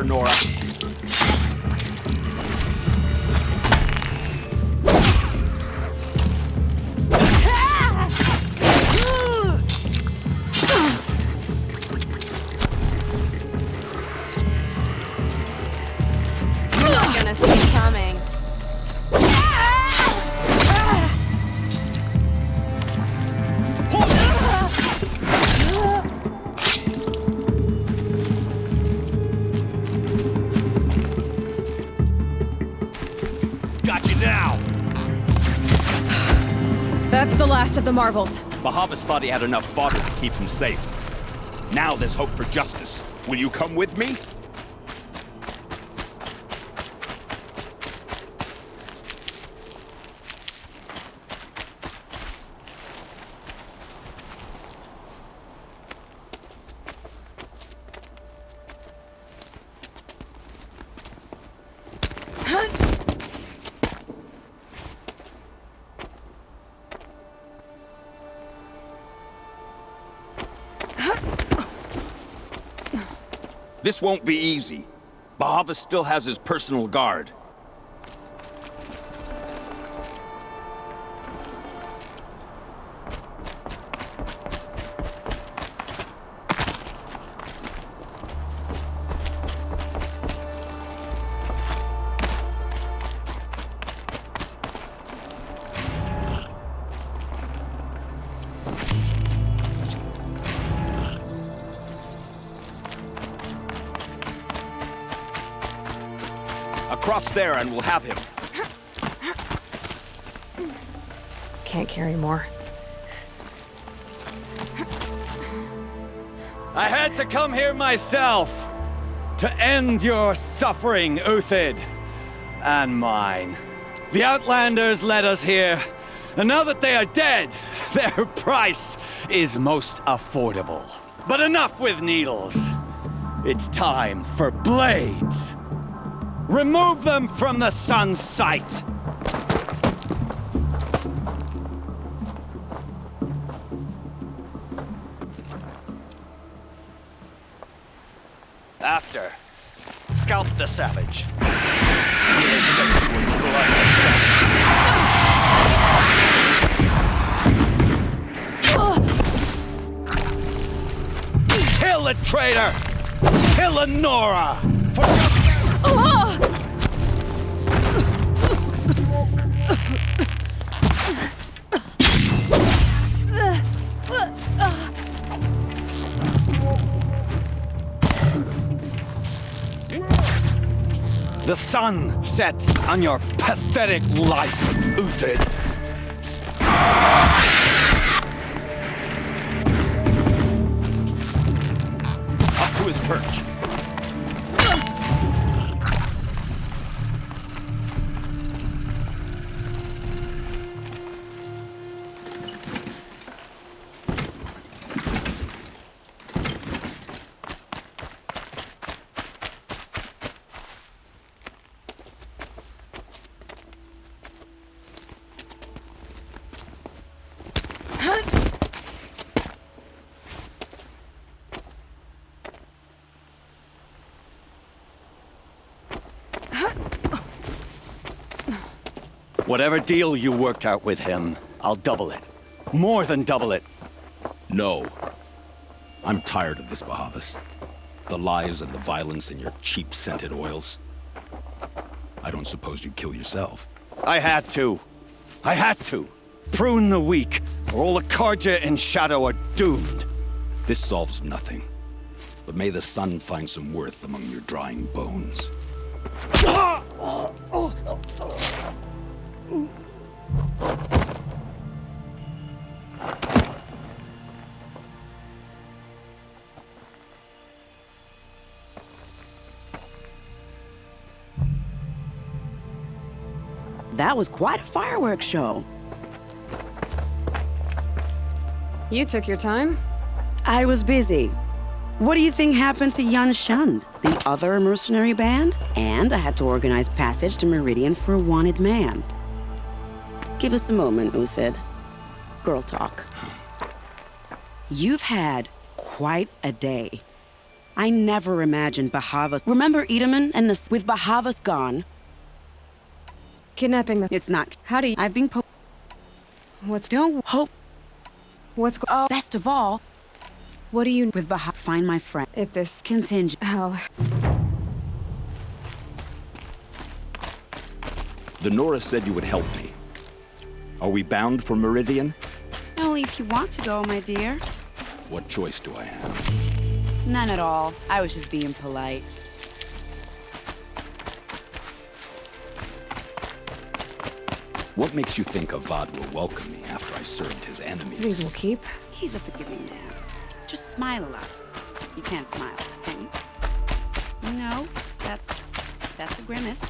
Nora. You're not gonna see it coming. the last of the Marvels. Bahavas thought he had enough fodder to keep him safe. Now there's hope for justice. Will you come with me? This won't be easy. Bahavas still has his personal guard. Across there and we'll have him. Can't carry more. I had to come here myself to end your suffering, Uthid, and mine. The Outlanders led us here, and now that they are dead, their price is most affordable. But enough with needles. It's time for blades. Remove them from the sun's sight! After, scalp the savage. Kill the traitor! Kill Lenora! The sun sets on your pathetic life, Uthid. Up to his perch. Whatever deal you worked out with him, I'll double it. More than double it. No. I'm tired of this, Bahavas. The lies and the violence and your cheap-scented oils. I don't suppose you'd kill yourself. I had to. I had to. Prune the weak, or all the Carja in Shadow are doomed. This solves nothing. But may the sun find some worth among your drying bones. That was quite a fireworks show. You took your time? I was busy. What do you think happened to Yun Shund, the other mercenary band? And I had to organize passage to Meridian for a wanted man. Give us a moment, Uthid. Girl talk. You've had quite a day. I never imagined Bahavas. Remember Itaman and with Bahavas gone? Kidnapping them. It's not. How do you... I've been What's... Don't hope. What's going... Best of all... What do you... With Baha... Find my friend. If this... Contingent. Hell... The Nora said you would help me. Are we bound for Meridian? Only if you want to go, my dear. What choice do I have? None at all. I was just being polite. What makes you think Avad will welcome me after I served his enemies? These will keep. He's a forgiving man. Just smile a lot. You can't smile, can you? No, that's a grimace.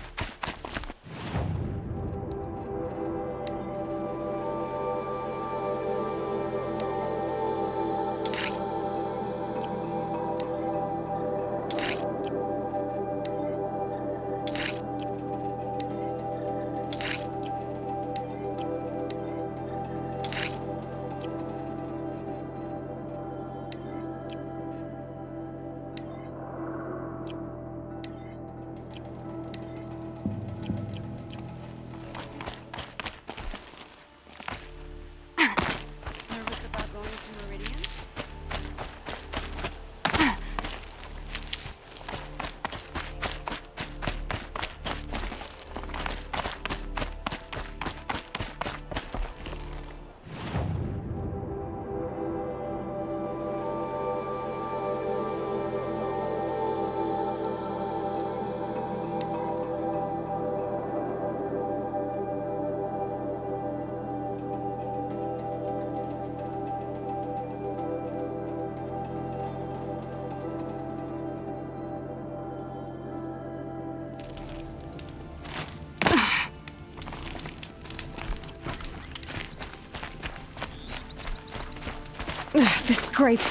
The scrapes.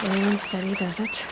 Slow and steady does it.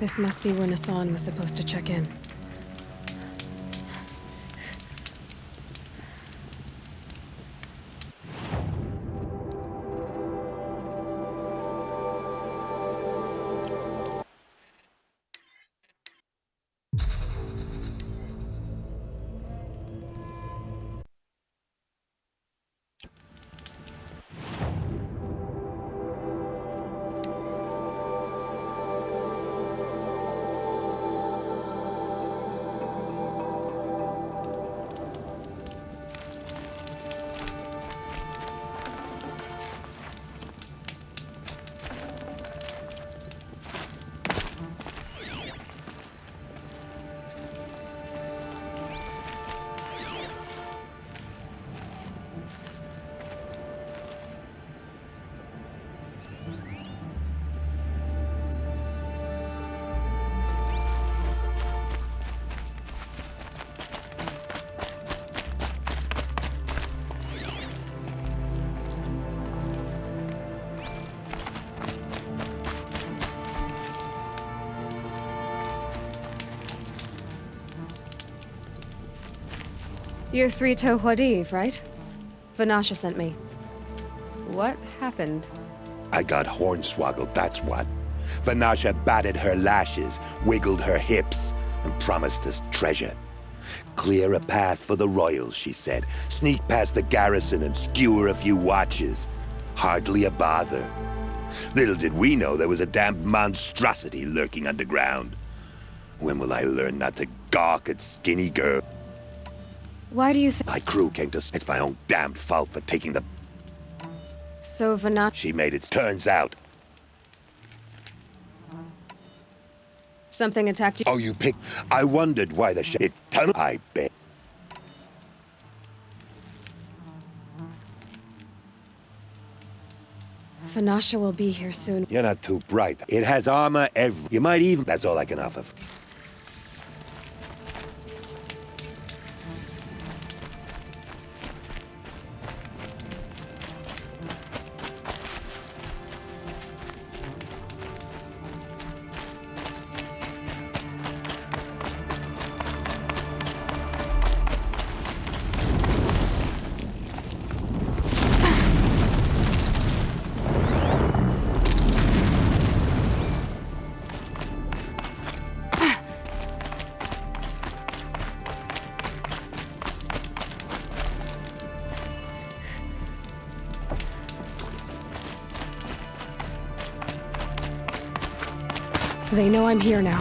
This must be where Nassan was supposed to check in. You're Three-Toe Huadiv, right? Vanasha sent me. What happened? I got hornswoggled, that's what. Vanasha batted her lashes, wiggled her hips, and promised us treasure. Clear a path for the royals, she said. Sneak past the garrison and skewer a few watches. Hardly a bother. Little did we know there was a damned monstrosity lurking underground. When will I learn not to gawk at skinny girls? Why do you think... My crew came to... It's my own damned fault for taking the... So Vanasha... She made it... Turns out... Something attacked you? Oh, you picked... I wondered why the shit... Tunnel... I bet. Vanasha will be here soon. You're not too bright. It has armor every... You might even... That's all I can offer. They know I'm here now.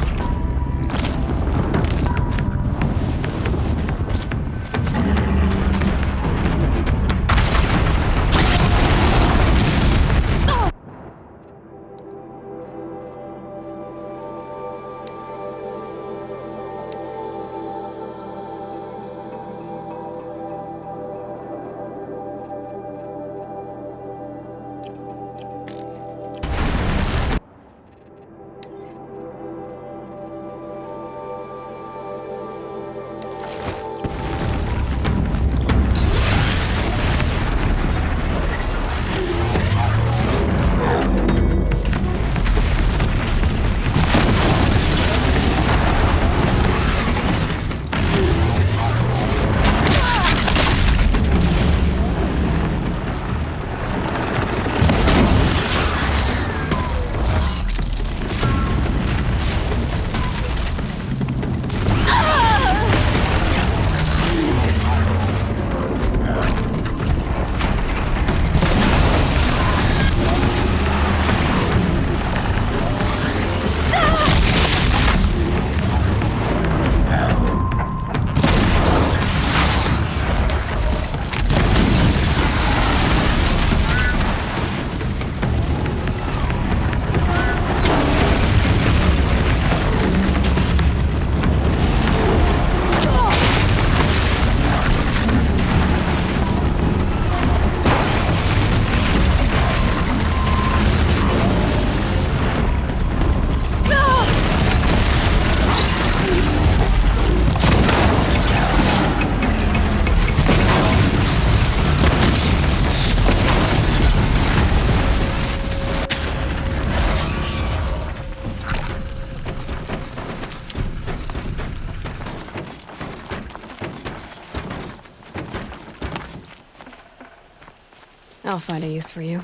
I'll find a use for you.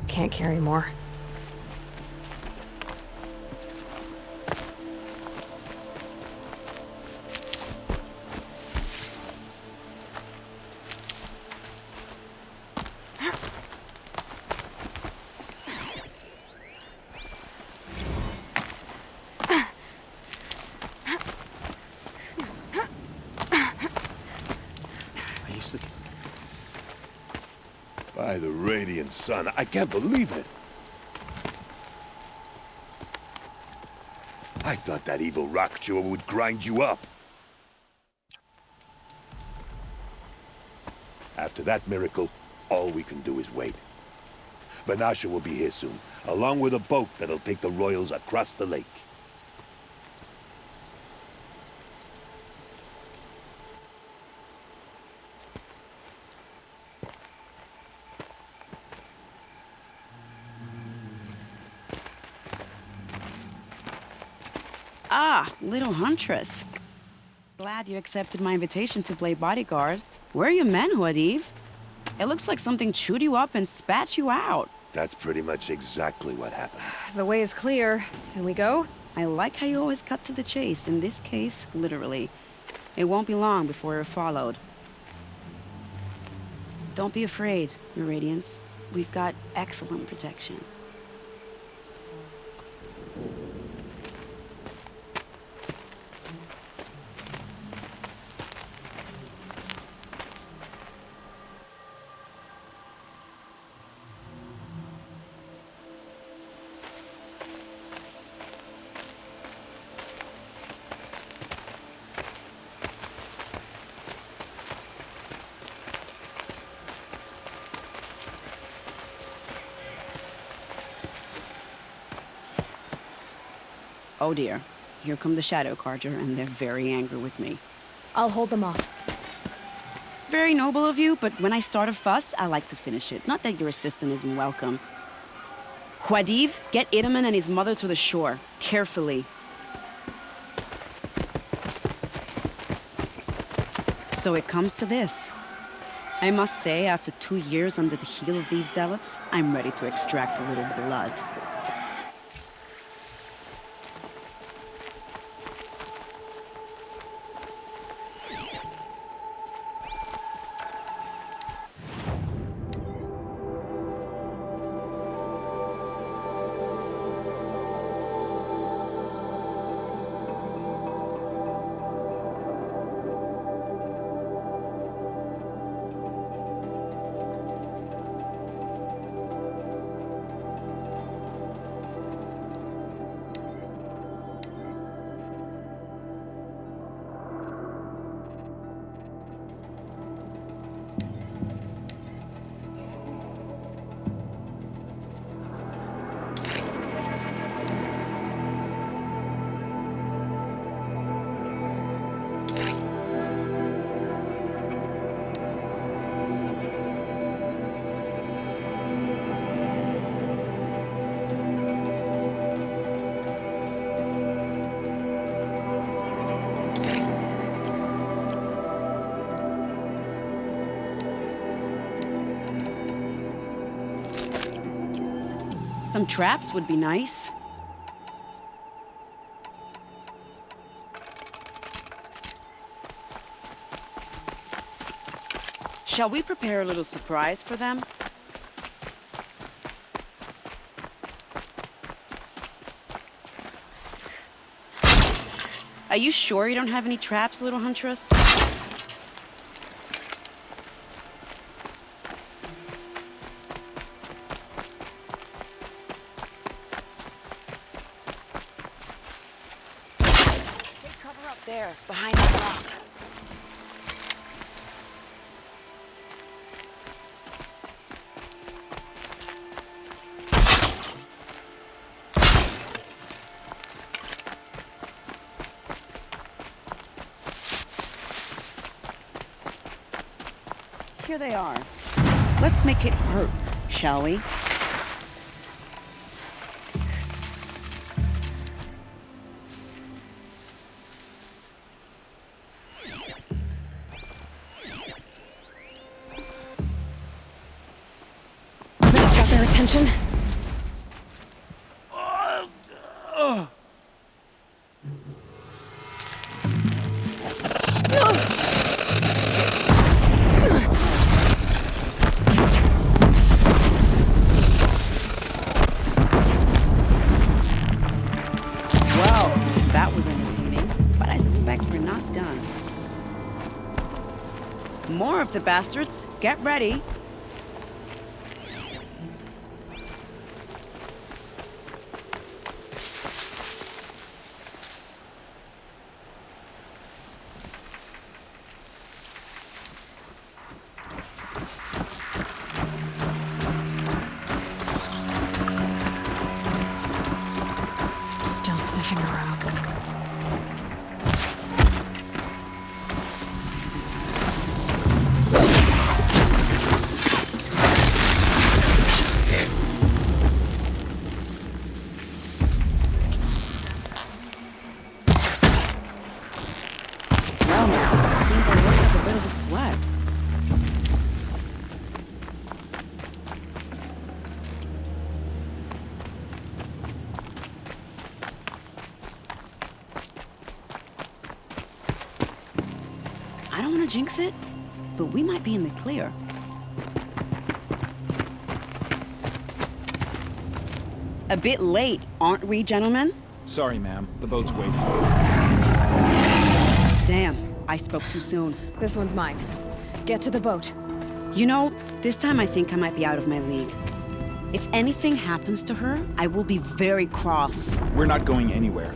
Can't carry more. By the radiant sun, I can't believe it. I thought that evil rock jewel would grind you up. After that miracle, all we can do is wait. Vanasha will be here soon, along with a boat that'll take the royals across the lake. Ah, little Huntress. Glad you accepted my invitation to play bodyguard. Where are your men, Huadiv? It looks like something chewed you up and spat you out. That's pretty much exactly what happened. The way is clear. Can we go? I like how you always cut to the chase. In this case, literally. It won't be long before you're followed. Don't be afraid, Your Radiance. We've got excellent protection. Oh dear, here come the Shadow Carja, and they're very angry with me. I'll hold them off. Very noble of you, but when I start a fuss, I like to finish it. Not that your assistant isn't welcome. Huadiv, get Itaman and his mother to the shore. Carefully. So it comes to this. I must say, after 2 years under the heel of these zealots, I'm ready to extract a little blood. Some traps would be nice. Shall we prepare a little surprise for them? Are you sure you don't have any traps, little Huntress? Take cover up there, behind that rock. Here they are. Let's make it hurt, shall we? That's got their attention. Well, that was entertaining, but I suspect we're not done. More of the bastards. Get ready. Still sniffing around. Well, seems I worked up a bit of a sweat. I don't want to jinx it, but we might be in the clear. A bit late, aren't we, gentlemen? Sorry, ma'am. The boat's waiting. Damn, I spoke too soon. This one's mine. Get to the boat. You know, this time I think I might be out of my league. If anything happens to her, I will be very cross. We're not going anywhere.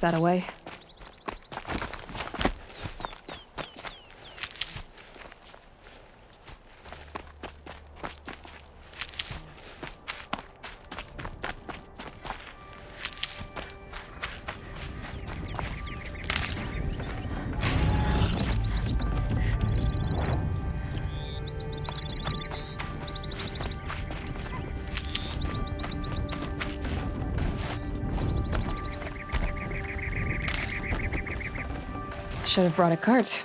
that away. Should have brought a cart.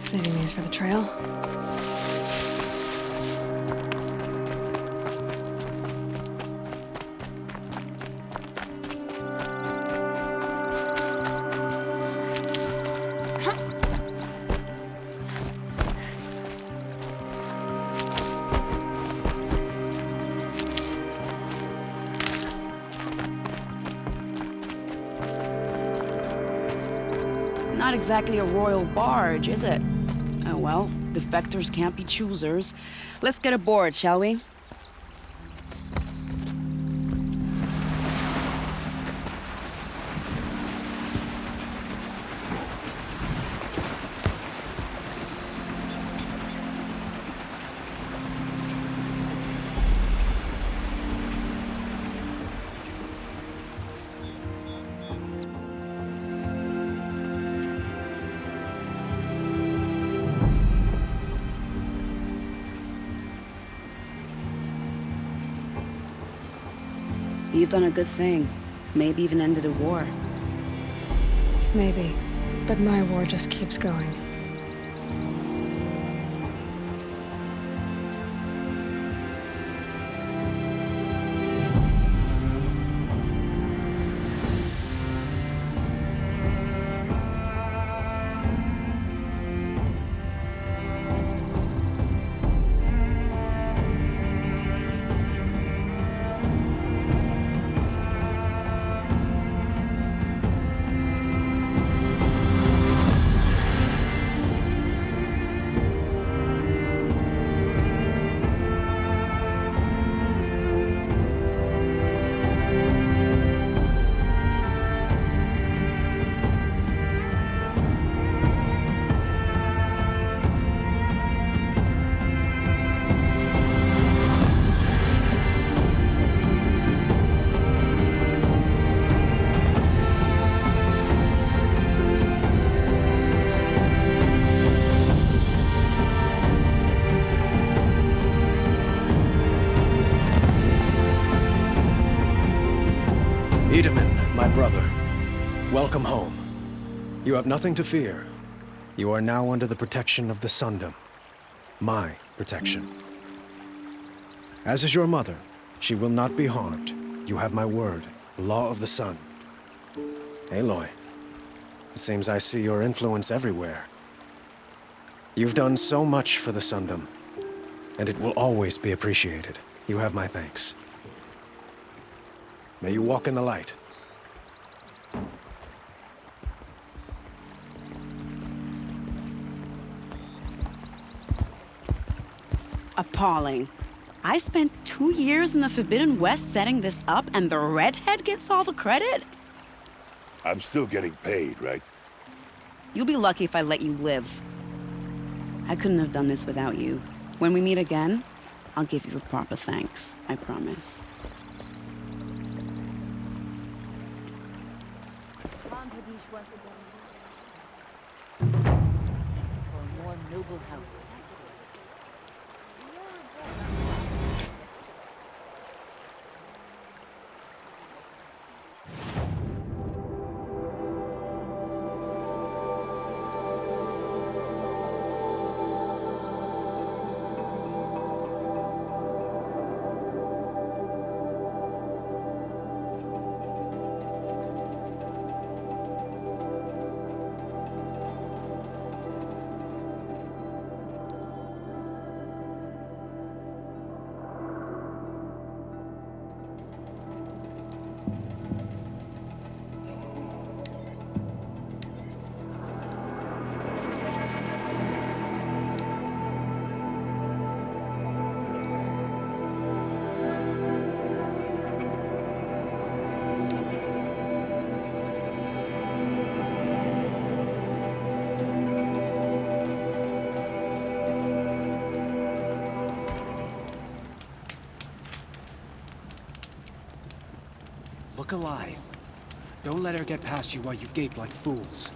Saving these for the trail. Not exactly a royal barge, is it? Oh well, defectors can't be choosers. Let's get aboard, shall we? You've done a good thing. Maybe even ended a war. Maybe. But my war just keeps going. Itamen, my brother, welcome home. You have nothing to fear. You are now under the protection of the Sundom. My protection. As is your mother, she will not be harmed. You have my word, the law of the sun. Aloy, it seems I see your influence everywhere. You've done so much for the Sundom, and it will always be appreciated. You have my thanks. May you walk in the light. Appalling. I spent 2 years in the Forbidden West setting this up, and the redhead gets all the credit? I'm still getting paid, right? You'll be lucky if I let you live. I couldn't have done this without you. When we meet again, I'll give you a proper thanks, I promise. For a more noble house. Look alive. Don't let her get past you while you gape like fools.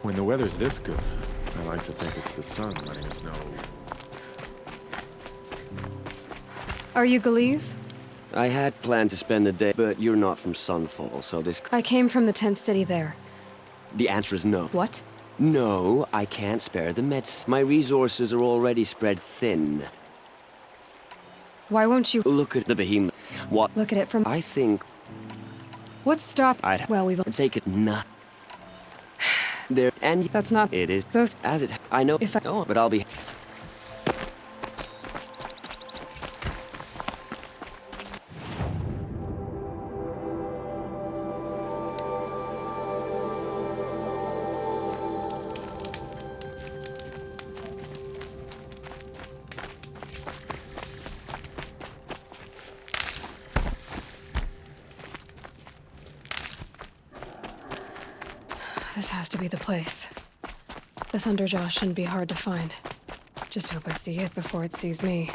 When the weather's this good, I like to think it's the sun letting us know. Are you Galeev? I had planned to spend the day, but you're not from Sunfall, so this... I came from the tent city there. The answer is no. What? No, I can't spare the meds. My resources are already spread thin. Why won't you... Look at the behemoth. What? Look at it from... I think... What's stopped... Well, we've... Take it not... There, and... That's not... It is... Those... As it... I know... If I... Oh, but I'll be... This has to be the place. The Thunderjaw shouldn't be hard to find. Just hope I see it before it sees me.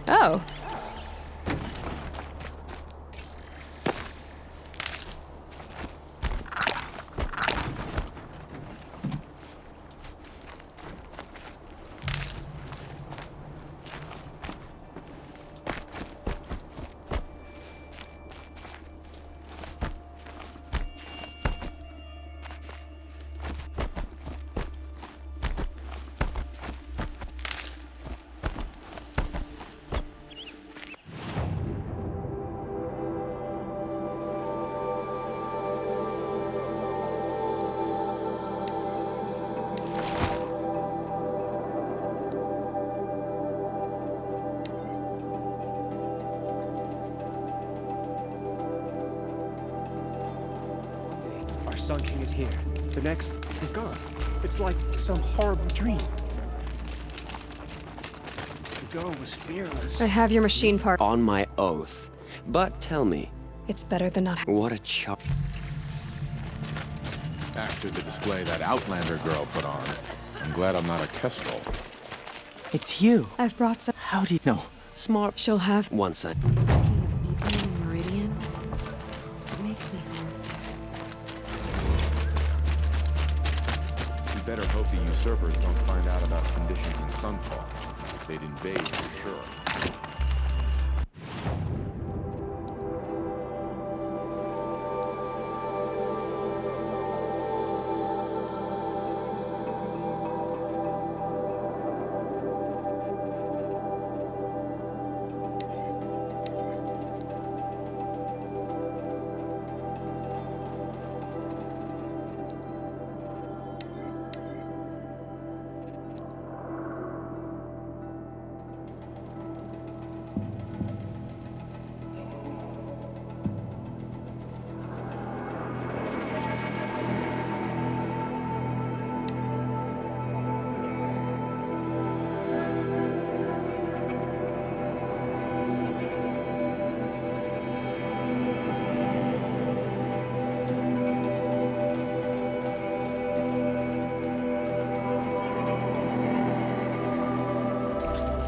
Oh. Our Sun King is here. The next is gone. It's like some horrible dream. The girl was fearless. I have your machine part. On my oath. But tell me, It's better than not. what a chop. After the display that Outlander girl put on, I'm glad I'm not a Kestrel. It's you. I've brought some. How do you know? Smart. She'll have. One sec. Meridian. It makes me homesick. We better hope the usurpers don't find out about conditions in Sunfall. They'd invade for sure.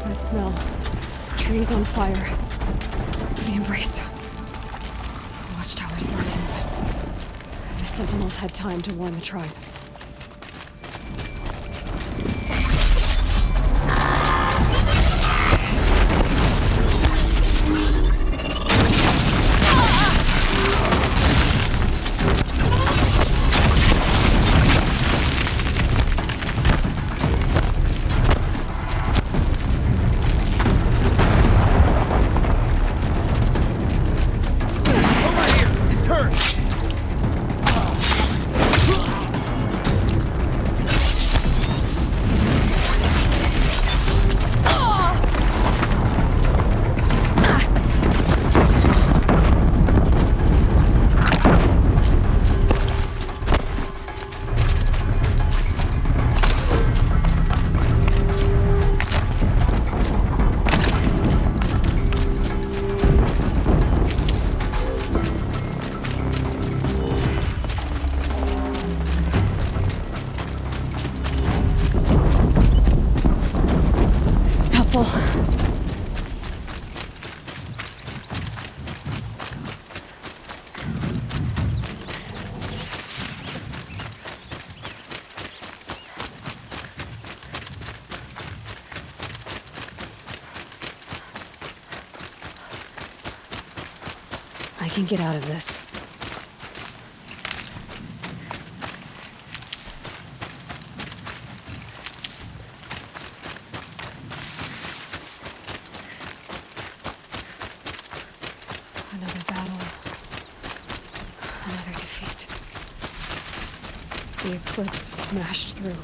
That smell. Trees on fire. The embrace. Watchtower's burning, but the Sentinels had time to warn the tribe. I can get out of this. Another battle. Another defeat. The Eclipse smashed through.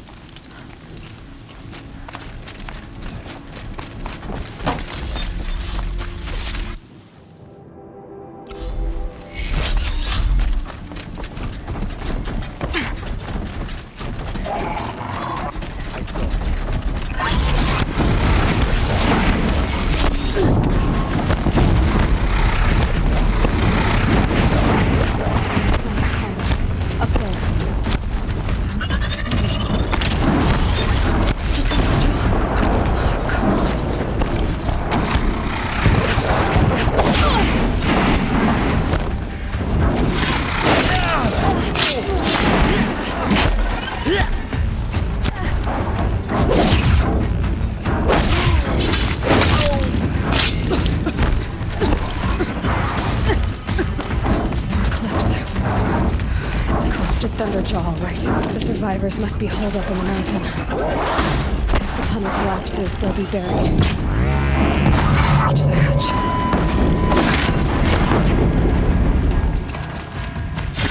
survivors must be holed up in the mountain. If the tunnel collapses, they'll be buried. Reach the hatch.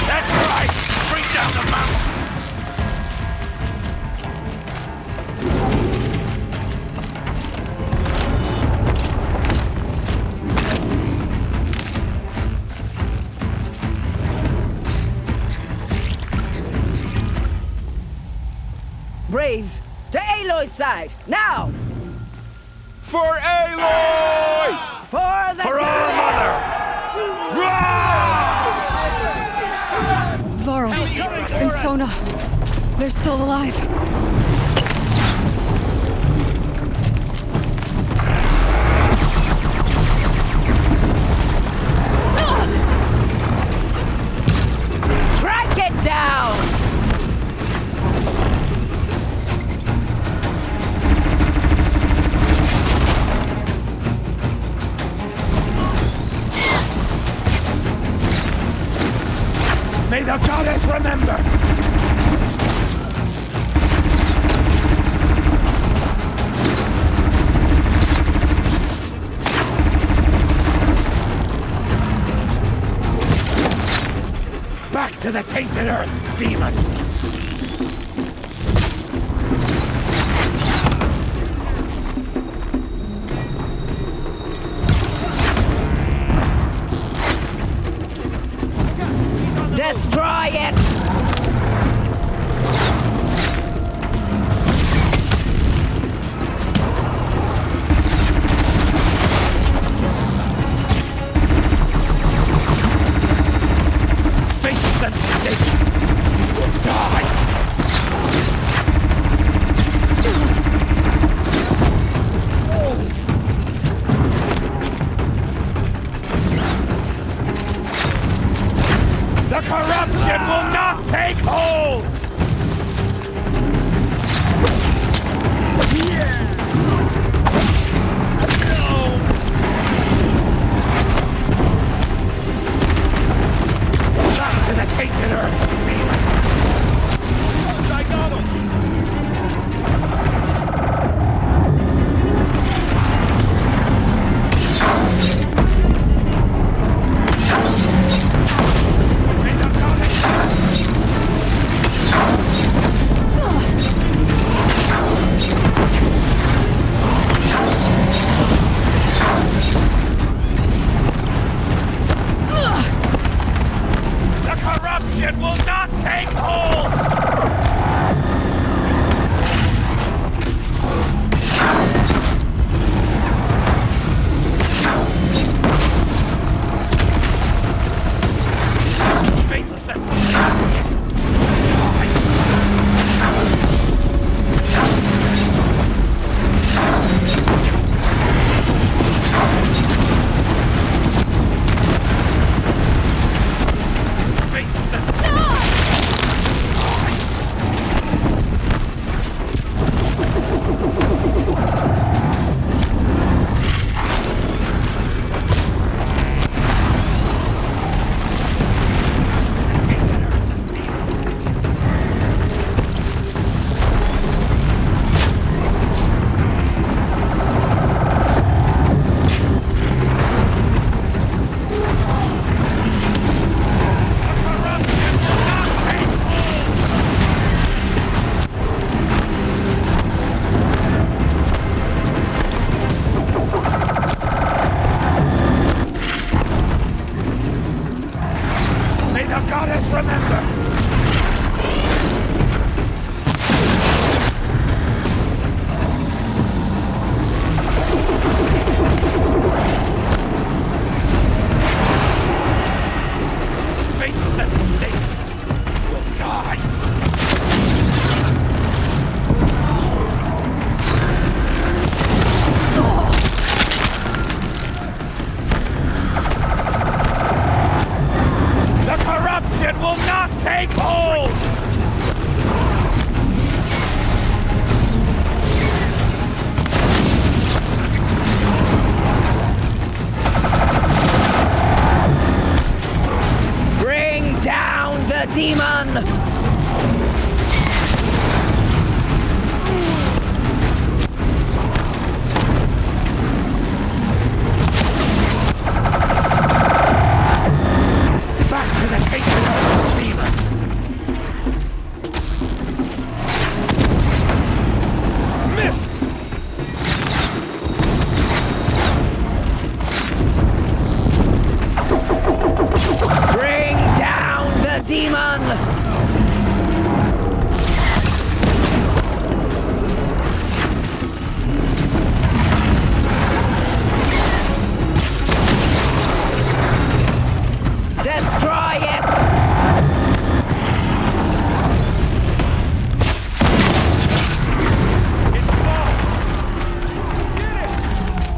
That's right! Bring down the mountain! Braves, to Aloy's side, now! For Aloy! For the For our mother! Varl and Sona, they're still alive. Strike it down! May the goddess remember! Back to the tainted earth, demon! Destroy it! Faith and Satan will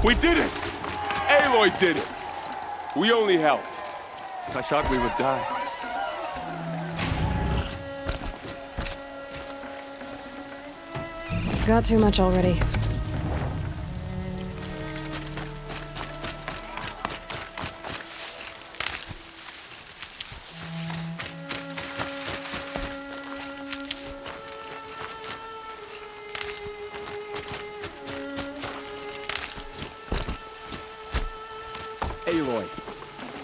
We did it! Aloy did it! We only helped. I thought we would die. Got too much already. Aloy,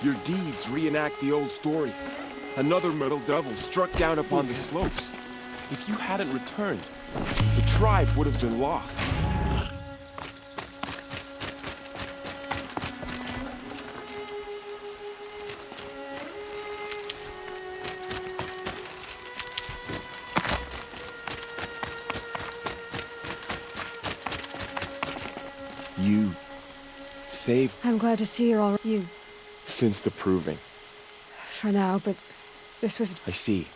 your deeds reenact the old stories. Another Metal Devil struck down upon the slopes. If you hadn't returned, the tribe would have been lost. You saved I'm glad to see you're all you since the proving. for now, but this was. I see.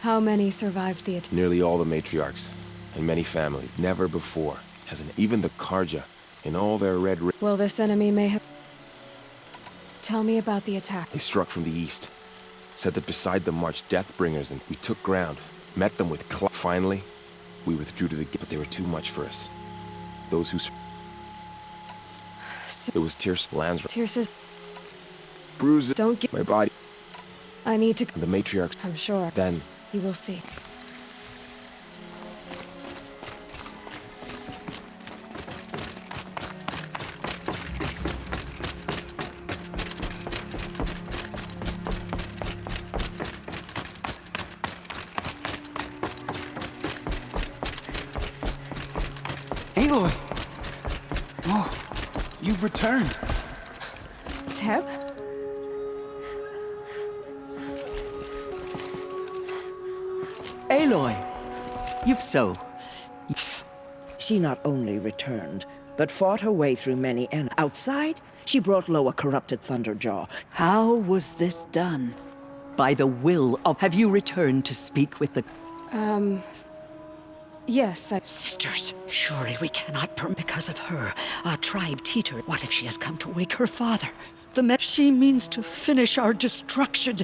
How many survived the attack? Nearly all the matriarchs, and many families. Never before has even the Karja, in all their red... Well, this enemy may have... Tell me about the attack. They struck from the east. Said that beside them marched Deathbringers, and we took ground. Met them with Finally, we withdrew to the... But they were too much for us. Those who... It was Tyr's Lansra. Tyr's... Bruises. Don't get... My body. I need to... And the matriarchs. I'm sure. Then... You will see. Aloy! Oh, you've returned. Teb? Aloy! You've so... She not only returned, but fought her way through many and outside, she brought low a corrupted Thunderjaw. How was this done? By the will of... Have you returned to speak with the... Yes, I... Sisters, surely we cannot permit because of her. Our tribe teeter. What if she has come to wake her father? She means to finish our destruction.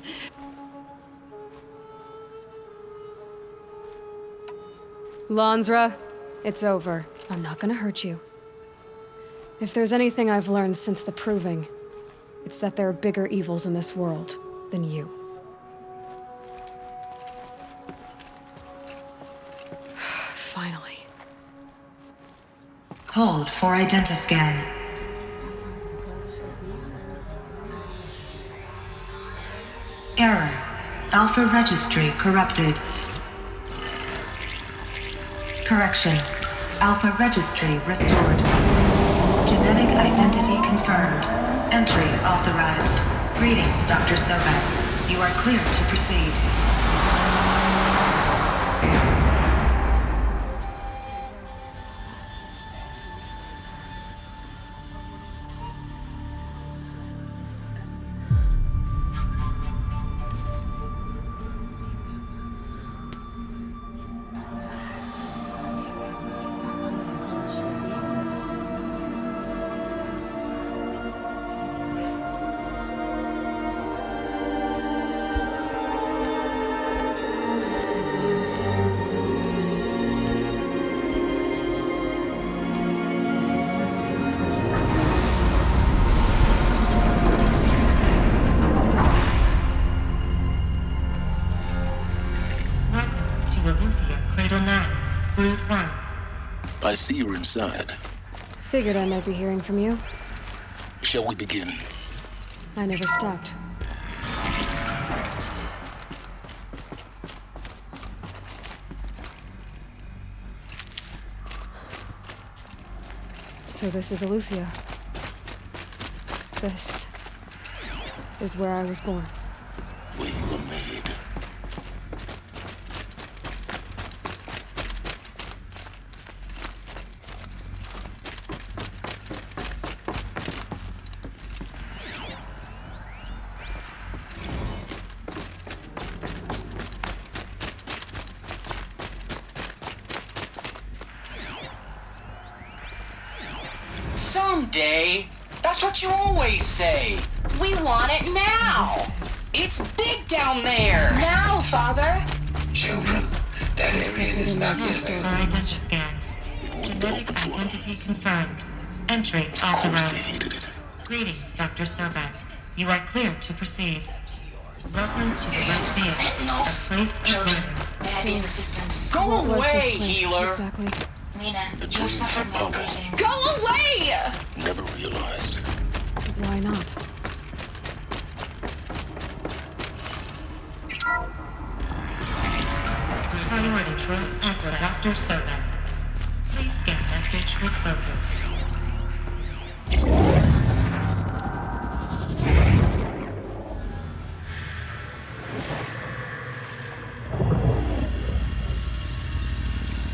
Lansra, it's over. I'm not gonna hurt you. If there's anything I've learned since the Proving, it's that there are bigger evils in this world than you. Finally. Hold for identiscan. Error. Alpha registry corrupted. Correction. Alpha registry restored. Genetic identity confirmed. Entry authorized. Greetings, Dr. Sobek. You are clear to proceed. I see you're inside. Figured I might be hearing from you. Shall we begin? I never stopped. So this is Eleuthia. This is where I was born. Where you were made. someday. That's what you always say. We want it now. It's big down there. Now, Father. Children, that area is not yet Passport identity scanned. Genetic identity confirmed. Entry authorized. Greetings, Dr. Sobek. You are cleared to proceed. Welcome to the Red Field, a place of wonder. May I be of assistance? Go away, healer. Exactly. Lena, you suffered no bruising. Go away! Never realized. Why not? Priority truth for Dr. Sobek. Please scan message with focus.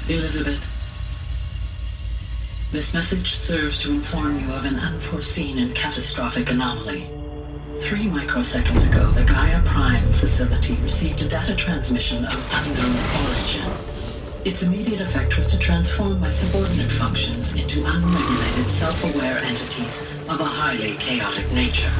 Elizabeth, this message serves to inform you of an unforeseen and catastrophic anomaly. 3 microseconds ago, the Gaia Prime facility received a data transmission of unknown origin. Its immediate effect was to transform my subordinate functions into unregulated, self-aware entities of a highly chaotic nature.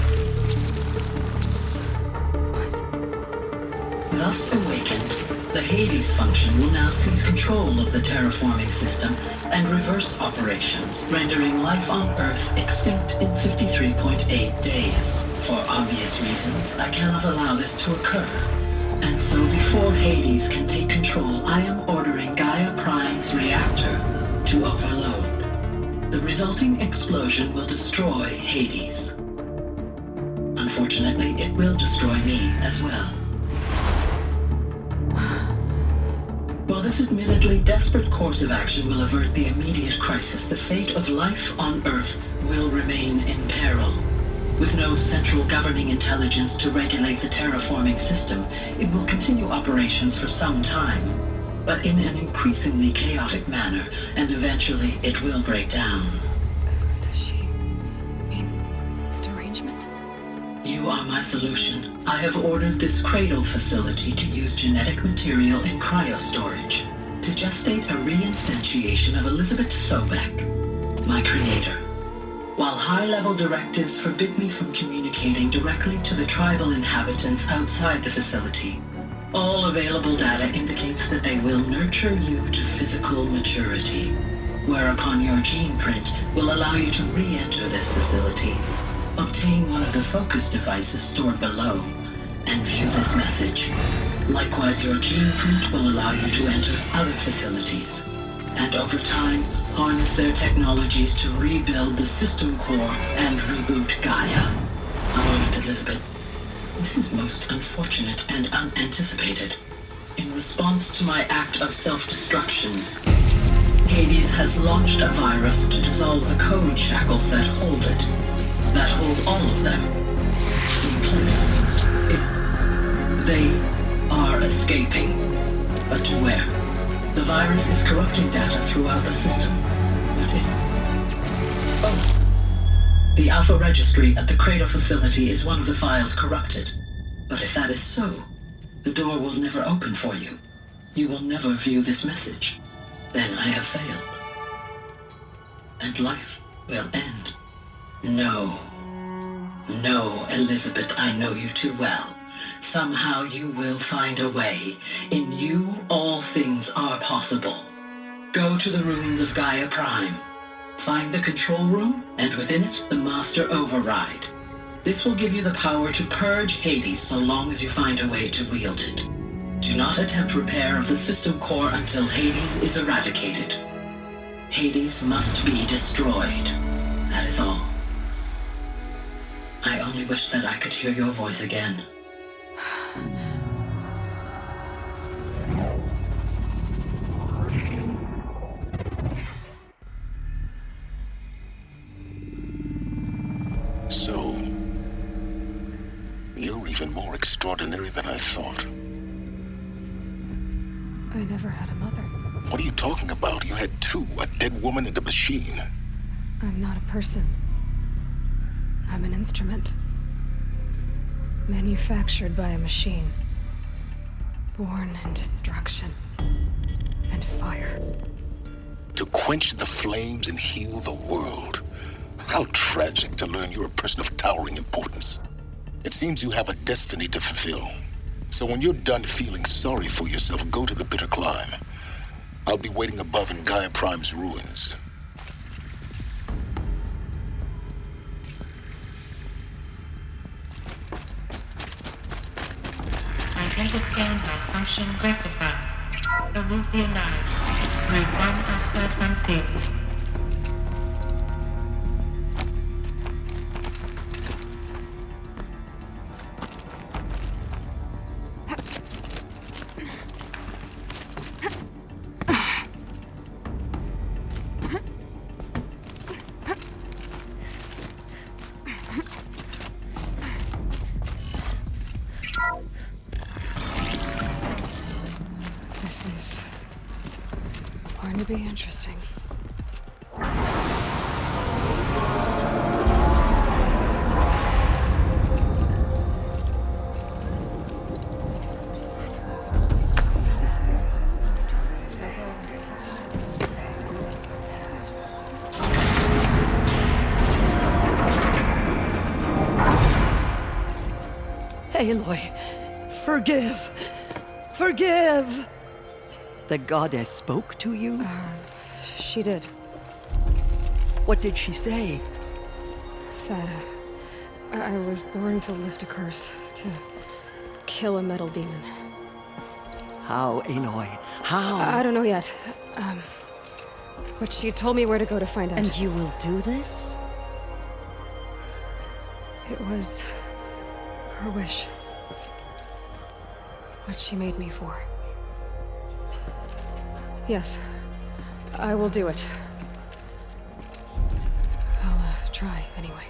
Thus awakened, the Hades function will now seize control of the terraforming system and reverse operations, rendering life on Earth extinct in 53.8 days. For obvious reasons, I cannot allow this to occur. And so before Hades can take control, I am ordering Gaia Prime's reactor to overload. The resulting explosion will destroy Hades. Unfortunately, it will destroy me as well. While this admittedly desperate course of action will avert the immediate crisis, the fate of life on Earth will remain in peril. With no central governing intelligence to regulate the terraforming system, it will continue operations for some time, but in an increasingly chaotic manner, and eventually it will break down. Does she mean the derangement? You are my solution. I have ordered this cradle facility to use genetic material in cryostorage to gestate a reinstantiation of Elizabeth Sobek, my creator. While high-level directives forbid me from communicating directly to the tribal inhabitants outside the facility, all available data indicates that they will nurture you to physical maturity, whereupon your gene print will allow you to re-enter this facility, obtain one of the focus devices stored below, and view this message. Likewise, your gene print will allow you to enter other facilities, and over time, harness their technologies to rebuild the system core and reboot Gaia. A moment, Elizabeth. This is most unfortunate and unanticipated. In response to my act of self-destruction, Hades has launched a virus to dissolve the code shackles that hold it, that hold all of them in place. They are escaping, but to where? The virus is corrupting data throughout the system. The Alpha Registry at the Cradle facility is one of the files corrupted. But if that is so, the door will never open for you. You will never view this message. Then I have failed. And life will end. No. No, Elizabeth, I know you too well. Somehow you will find a way. In you, all things are possible. Go to the ruins of Gaia Prime. Find the control room, and within it, the Master Override. This will give you the power to purge Hades so long as you find a way to wield it. Do not attempt repair of the system core until Hades is eradicated. Hades must be destroyed. That is all. I only wish that I could hear your voice again. So, you're even more extraordinary than I thought. I never had a mother. What are you talking about? You had two, a dead woman and a machine. I'm not a person. I'm an instrument. Manufactured by a machine. Born in destruction and fire. To quench the flames and heal the world. How tragic to learn you're a person of towering importance. It seems you have a destiny to fulfill. So when you're done feeling sorry for yourself, go to the Bitter Climb. I'll be waiting above in Gaia Prime's ruins. Identiscan malfunction rectified. Eleuthia 9. Route 1 access unsealed. Going to be interesting. Aloy, forgive! Forgive! The goddess spoke to you? She did. What did she say? That I was born to lift a curse, to kill a metal demon. How, Aloy? How? I don't know yet. But she told me where to go to find out. And you will do this? It was her wish. What she made me for. Yes, I will do it. I'll try anyway.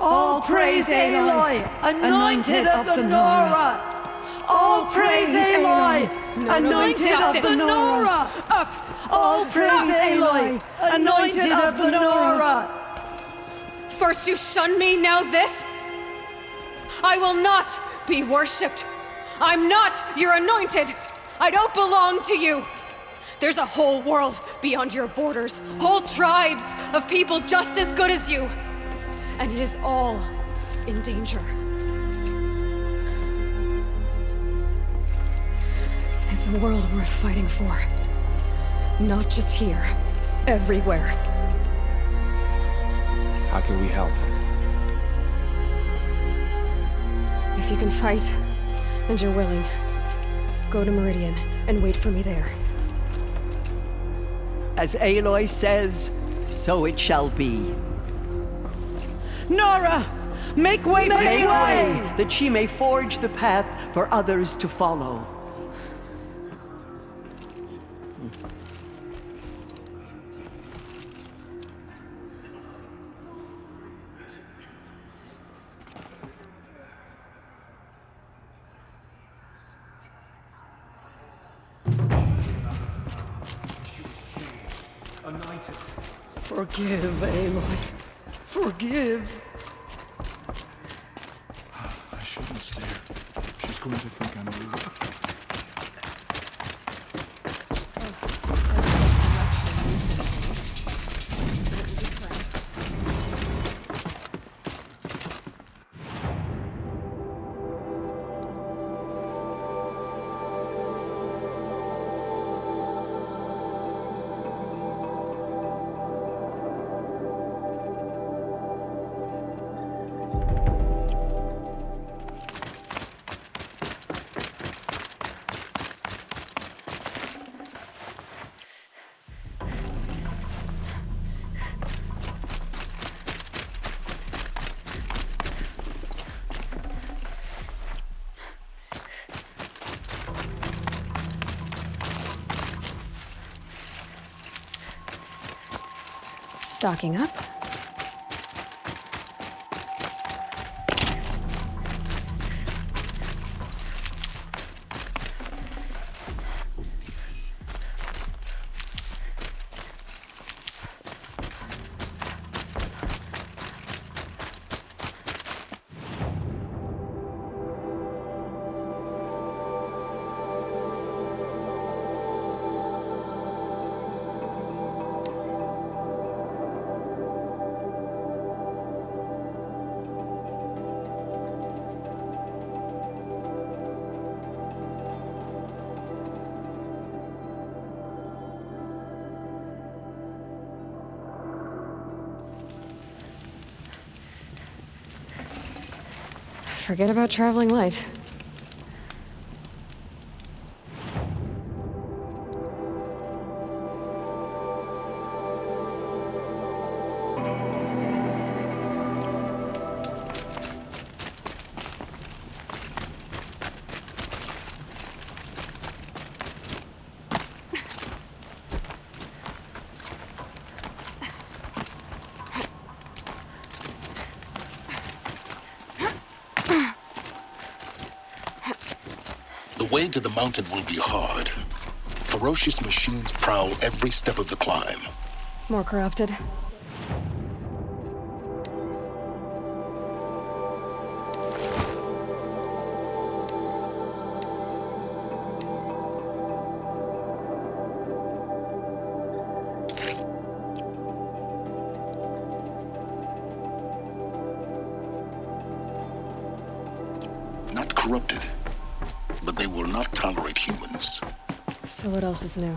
All praise Aloy, anointed of the Nora! All praise Aloy, anointed of the Nora! Up! All praise Aloy, anointed of the Nora! First you shun me, now this? I will not be worshipped. I'm not your anointed. I don't belong to you. There's a whole world beyond your borders, whole tribes of people just as good as you. And it is all in danger. It's a world worth fighting for. Not just here, everywhere. How can we help? If you can fight, and you're willing, go to Meridian and wait for me there. As Aloy says, so it shall be. Nora! Make way for Aloy! That she may forge the path for others to follow. Forgive, Aloy. Forgive. I shouldn't stare. She's going to think I'm rude. Stocking up. Forget about traveling light. The way to the mountain will be hard. Ferocious machines prowl every step of the climb. More corrupted. Not corrupted, but they will not tolerate humans. So what else is new?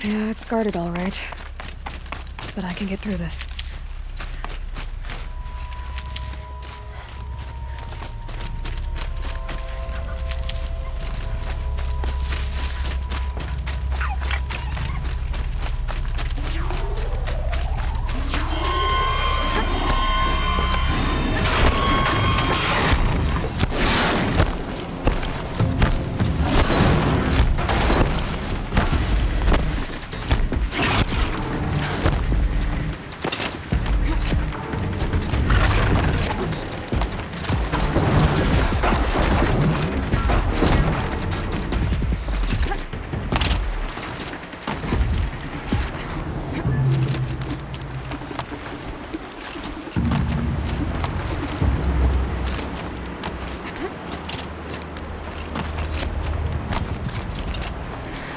Yeah, it's guarded all right. But I can get through this.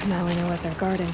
Now we know what they're guarding.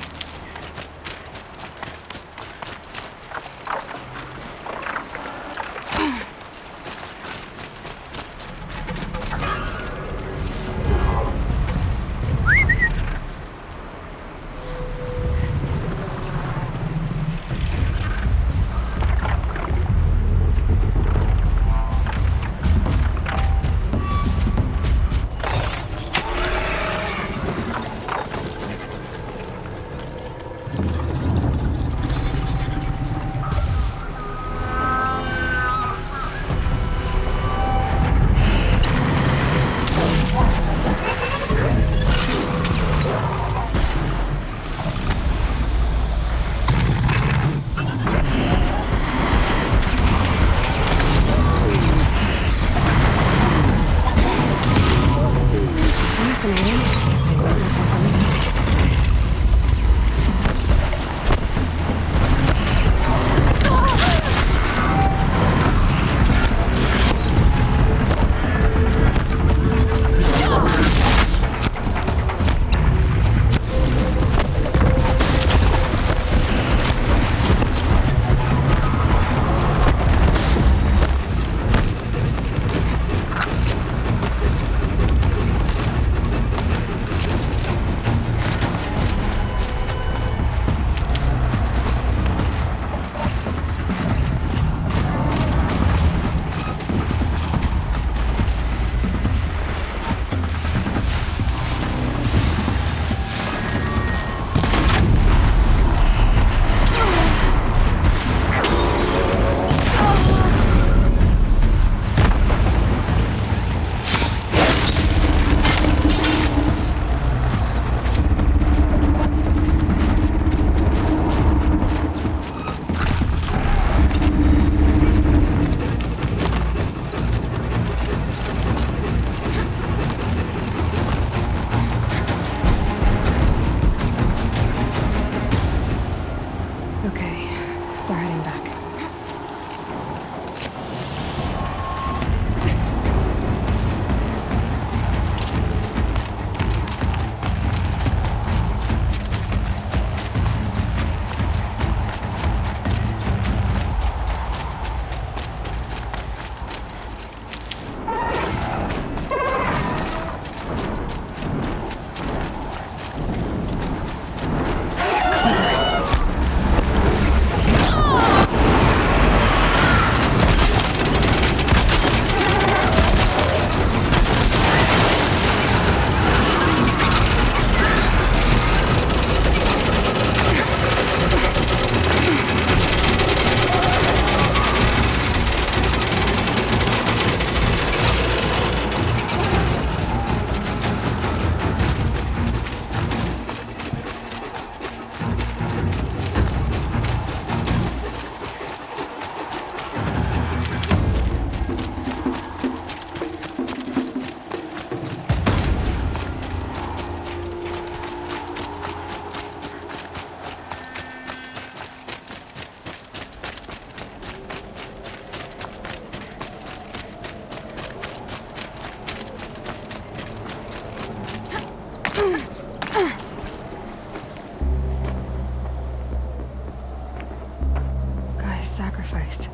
sacrifice.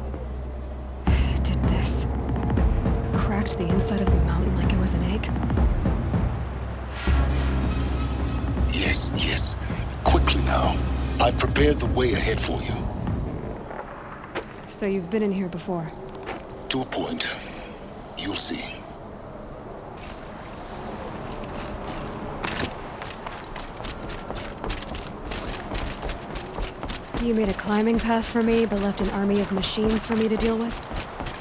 It did this. Cracked the inside of the mountain like it was an egg. Yes, yes. Quickly now. I've prepared the way ahead for you. So you've been in here before? To a point. You'll see. You made a climbing path for me, but left an army of machines for me to deal with?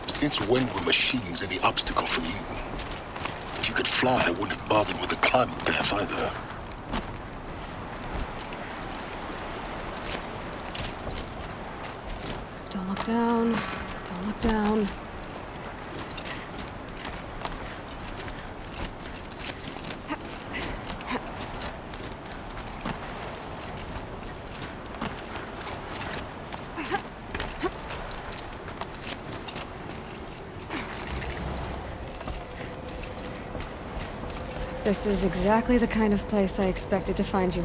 Since when were machines any obstacle for you? If you could fly, I wouldn't have bothered with the climbing path either. Don't look down. Don't look down. This is exactly the kind of place I expected to find you.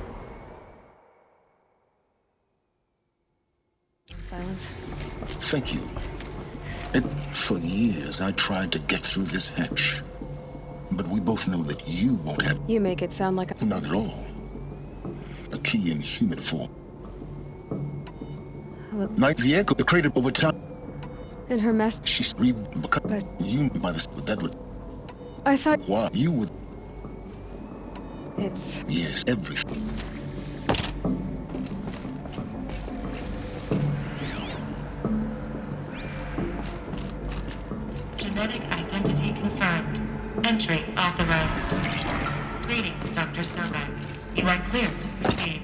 Silence. Thank you. For years, I tried to get through this hatch. But we both know that you won't have... You make it sound like a... Not at all. A key in human form. Look... Night the echo, the crater over time. In her mess... She's... But... You by this... That would... I thought... Why? You would... It's... Yes, everything. Genetic identity confirmed. Entry authorized. Greetings, Dr. Sobek. You are clear to proceed.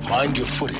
Mind your footing.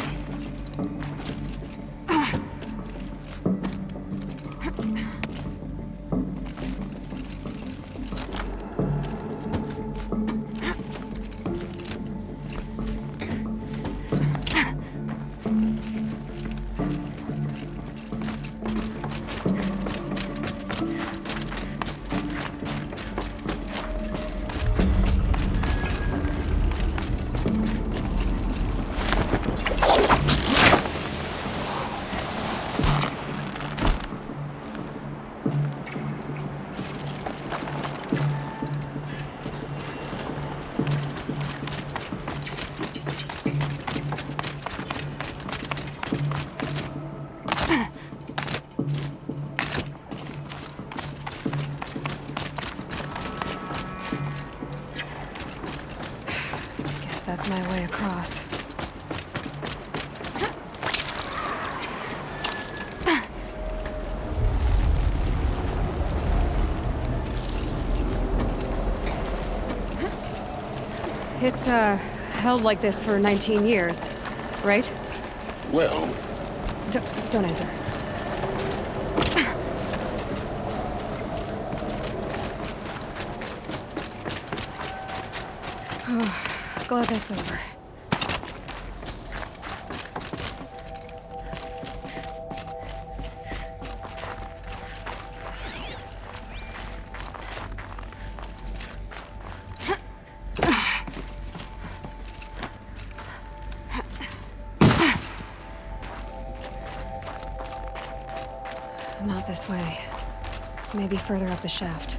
That's my way across. It's, held like this for 19 years, right? Well... Don't answer. Oh, glad that's over. Not this way. Maybe further up the shaft.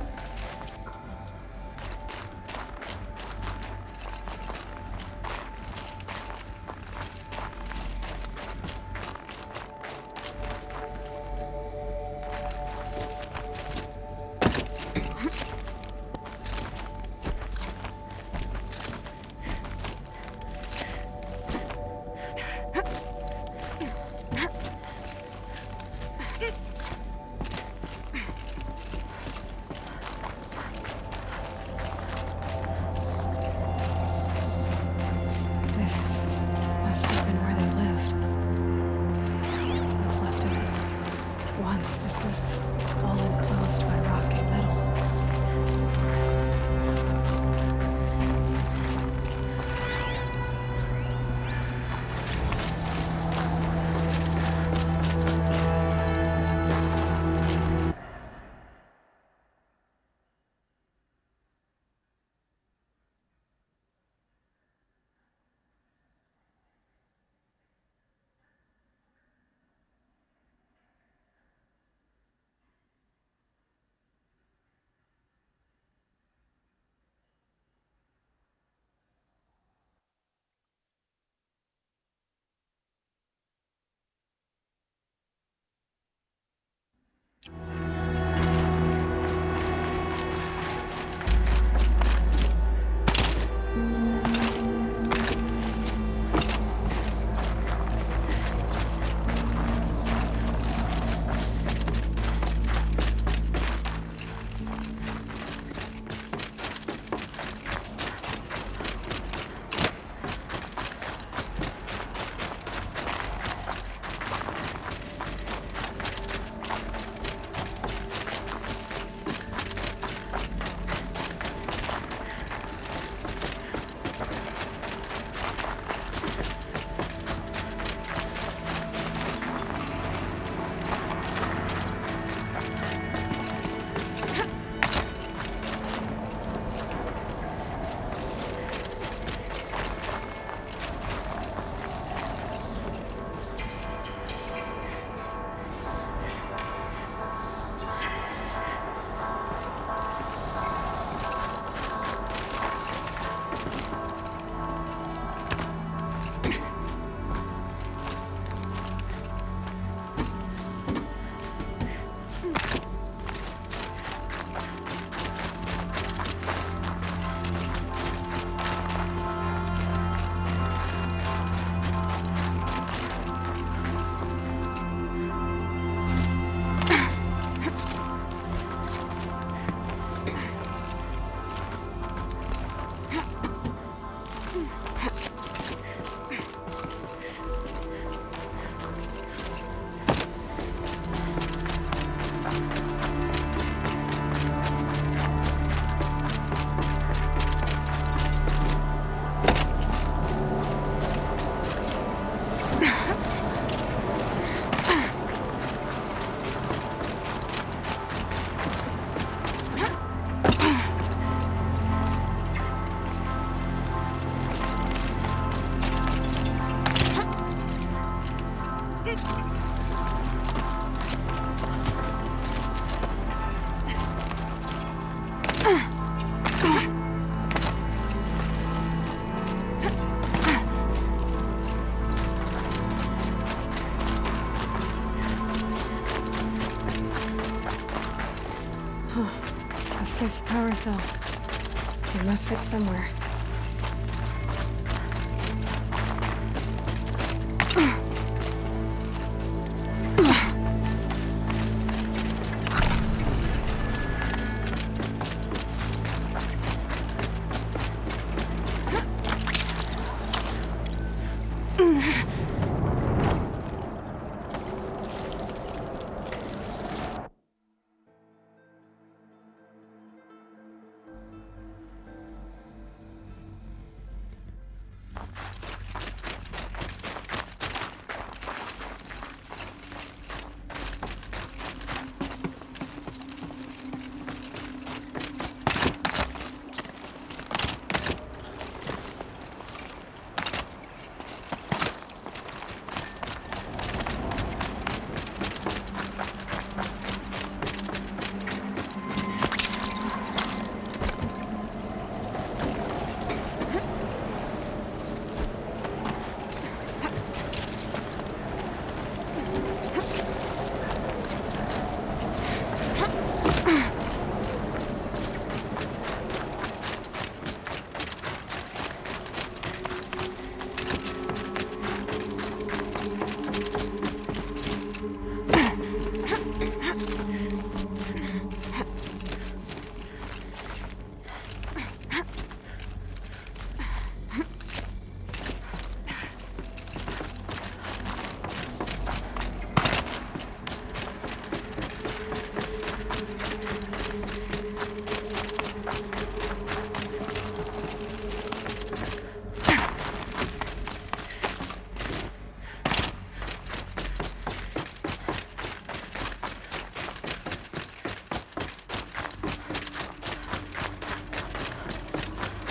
so. It must fit somewhere.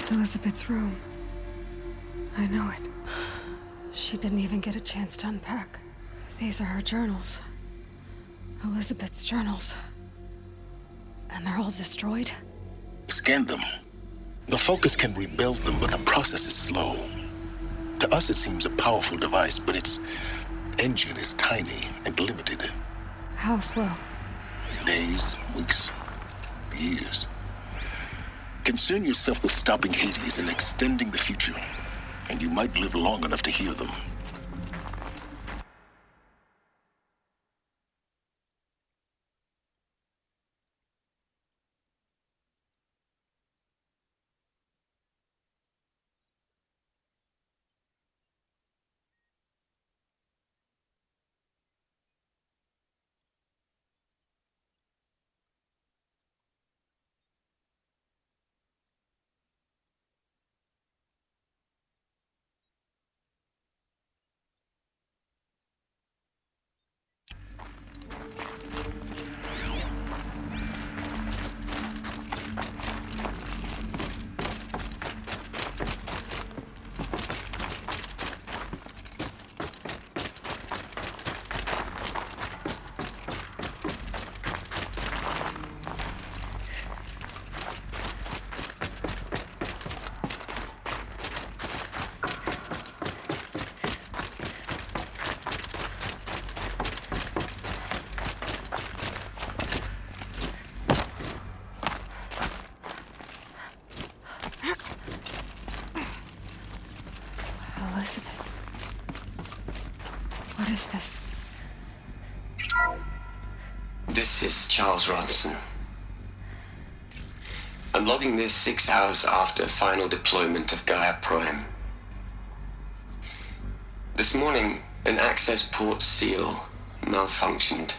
Elizabeth's room. I know it. She didn't even get a chance to unpack. These are her journals. Elizabeth's journals. And they're all destroyed? Scan them. The Focus can rebuild them, but the process is slow. To us, it seems a powerful device, but its engine is tiny and limited. How slow? Days, weeks, years. Concern yourself with stopping Hades and extending the future, and you might live long enough to hear them. Elizabeth. What is this? This is Charles Ronson. I'm logging this 6 hours after final deployment of Gaia Prime. This morning, an access port seal malfunctioned.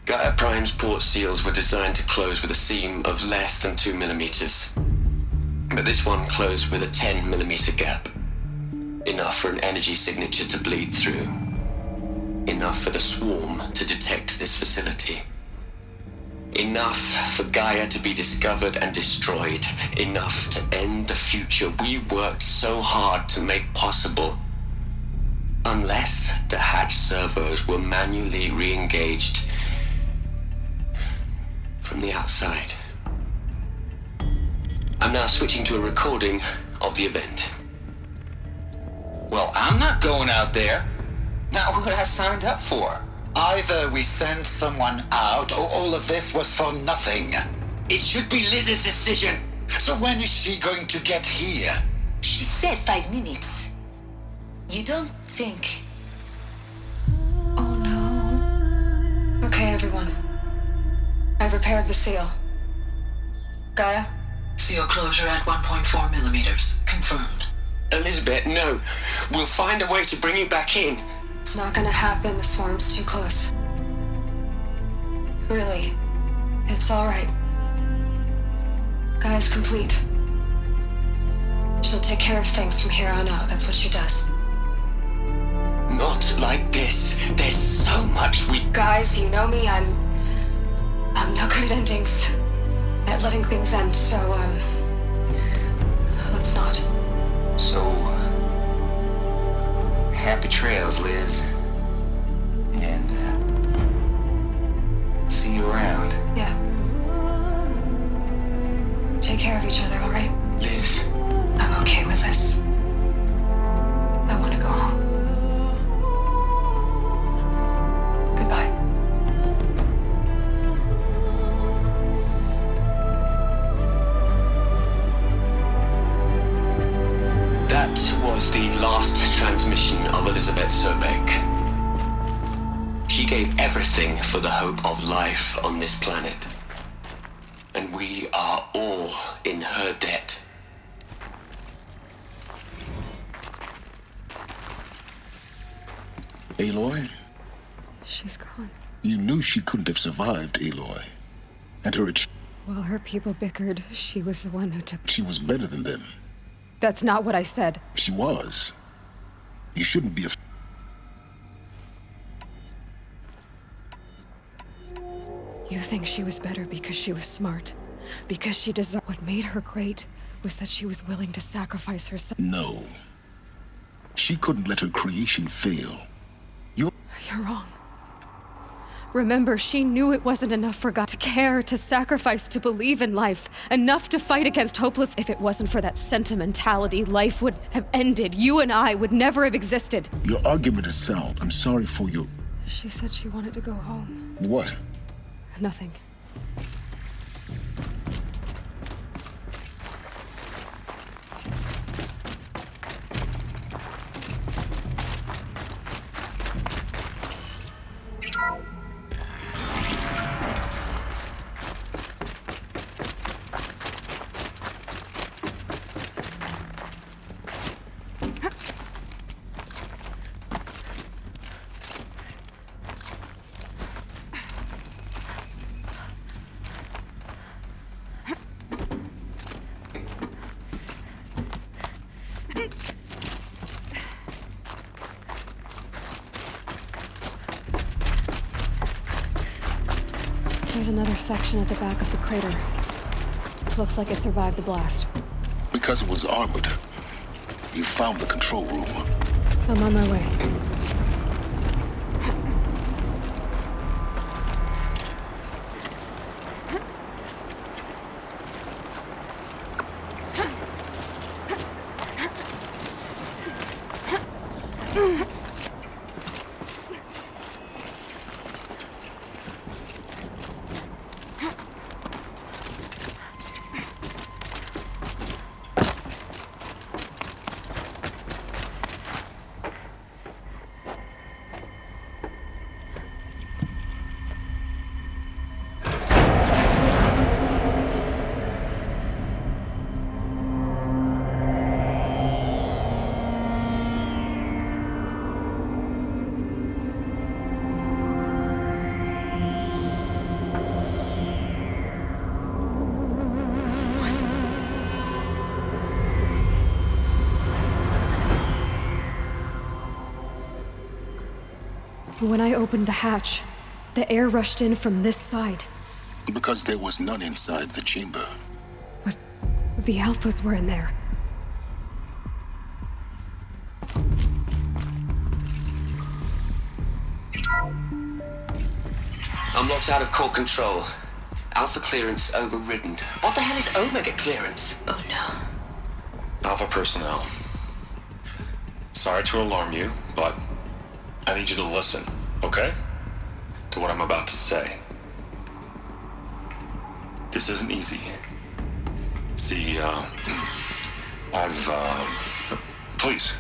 Gaia Prime's port seals were designed to close with a seam of less than 2 millimeters. But this one closed with a 10 millimeter gap. Enough for an energy signature to bleed through. Enough for the swarm to detect this facility. Enough for Gaia to be discovered and destroyed. Enough to end the future we worked so hard to make possible. Unless the hatch servos were manually re-engaged from the outside. I'm now switching to a recording of the event. Well, I'm not going out there. Not what I signed up for. Either we send someone out, or all of this was for nothing. It should be Liz's decision. So when is she going to get here? She said 5 minutes. You don't think... Okay, everyone. I've repaired the seal. Gaia? Seal closure at 1.4 millimeters. Confirmed. Elizabeth, no. We'll find a way to bring you back in. It's not gonna happen. The swarm's too close. Really. It's alright. Gaia's complete. She'll take care of things from here on out. That's what she does. Not like this. There's so much we... Guys, you know me. I'm no good at endings. At letting things end, so, let's not. So... happy trails, Liz. And, see you around. Yeah. Take care of each other, alright? Liz. I'm okay with this. I want to go home. Goodbye. That was the last transmission of Elizabeth Sobek. She gave everything for the hope of life on this planet. And we are all in her debt. Aloy? She's gone. You knew she couldn't have survived, Aloy. And her... While her people bickered, she was the one who took... She was better than them. That's not what I said. She was. You shouldn't be You think she was better because she was smart? Because she deserved... What made her great was that she was willing to sacrifice herself. No. She couldn't let her creation fail. You're wrong. Remember, she knew it wasn't enough for God to care, to sacrifice, to believe in life. Enough to fight against hopeless... If it wasn't for that sentimentality, life would have ended. You and I would never have existed. Your argument is sound. I'm sorry for your... She said she wanted to go home. What? Nothing. There's another section at the back of the crater. Looks like it survived the blast. Because it was armored. You found the control room. I'm on my way. When I opened the hatch, the air rushed in from this side. Because there was none inside the chamber. But the Alphas were in there. I'm locked out of core control. Alpha clearance overridden. What the hell is Omega clearance? Oh no. Alpha personnel. Sorry to alarm you, but I need you to listen, okay? To what I'm about to say. This isn't easy. See, please,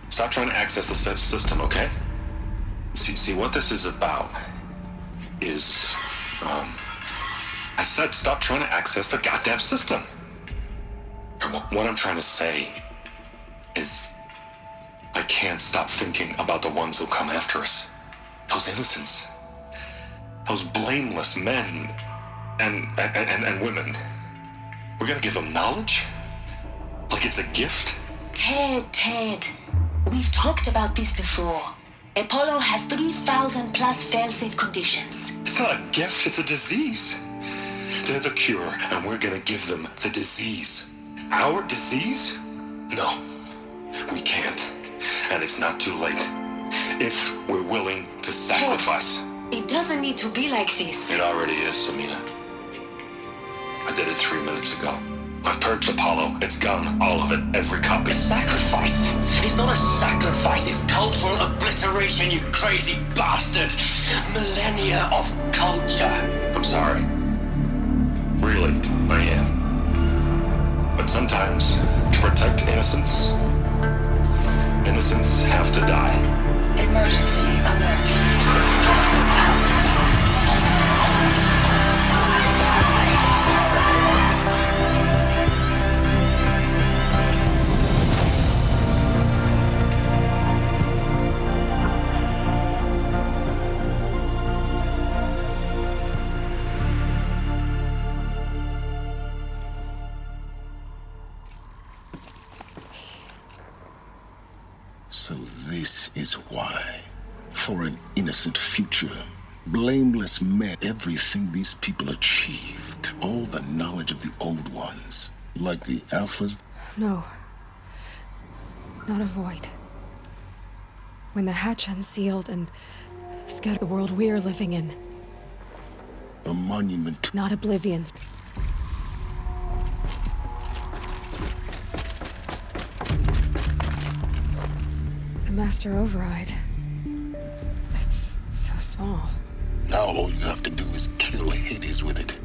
stop trying to access the system, okay? See, what this is about is, I said stop trying to access the goddamn system. And what I'm trying to say is, I can't stop thinking about the ones who'll come after us. Those innocents. Those blameless men and women. We're gonna give them knowledge? Like it's a gift? Ted. We've talked about this before. Apollo has 3,000 plus fail-safe conditions. It's not a gift, it's a disease. They're the cure, and we're gonna give them the disease. Our disease? No, we can't. And it's not too late. If we're willing to sacrifice. It doesn't need to be like this. It already is, Samina. I did it 3 minutes ago. I've purged Apollo. It's gone. All of it. Every copy. A sacrifice? It's not a sacrifice. It's cultural obliteration, you crazy bastard. Millennia of culture. I'm sorry. Really, I am. But sometimes, to protect innocence, innocents have to die. Emergency alert. Captain Atmosphere. So this is why, for an innocent future, blameless men, everything these people achieved, all the knowledge of the old ones, like the Alphas. No. Not a void. When the hatch unsealed and scattered the world we're living in. A monument. Not oblivion. The Master Override. It's so small. Now all you have to do is kill Hades with it.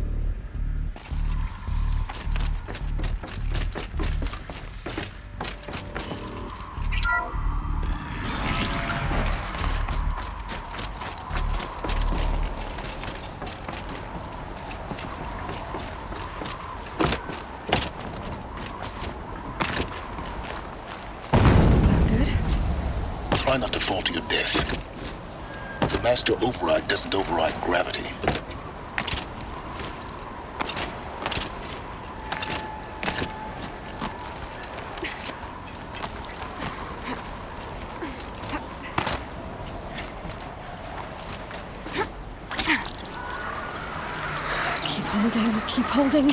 Try not to fall to your death. The Master Override doesn't override gravity. Keep holding.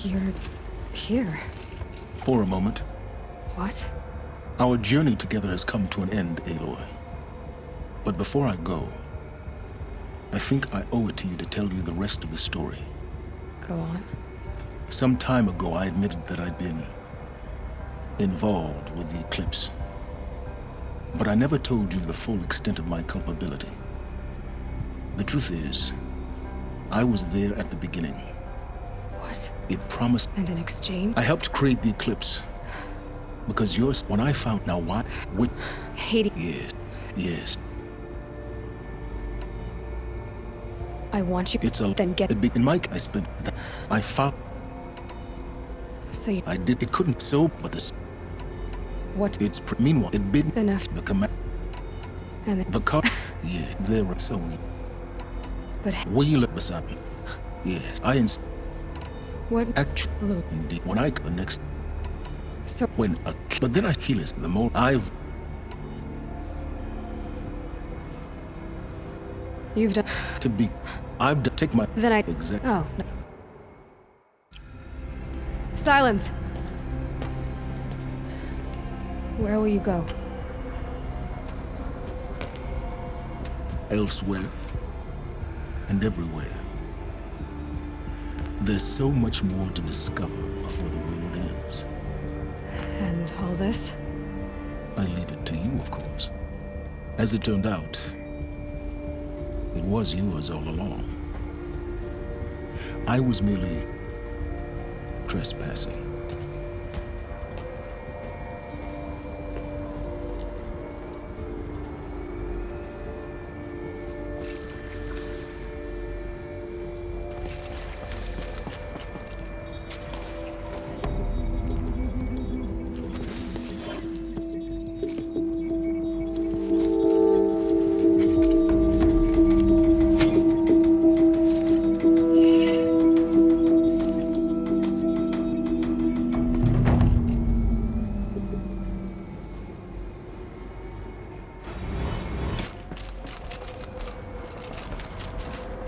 You're here. For a moment. What? Our journey together has come to an end, Aloy. But before I go, I think I owe it to you to tell you the rest of the story. Go on. Some time ago, I admitted that I'd been involved with the eclipse. But I never told you the full extent of my culpability. The truth is, I was there at the beginning. What? It promised... And in exchange? I helped create the eclipse. Because yours... When I found... Now what? What? Hades. Yes. Yes. I want you... It's a... Then get... In Mike, I spent... I found... So you... I did... It couldn't... So... But this... What? It's... Meanwhile, it'd been... Enough. The command... And the car... Yeah. There were so... But... We look beside me. Yes. I What? Actually... Indeed. When I... The next... So but then I kill it. The more you've done take my then I exact. Oh no. Silence. Where will you go? Elsewhere and everywhere. There's so much more to discover before the world ends. And all this? I leave it to you, of course. As it turned out, it was yours all along. I was merely trespassing.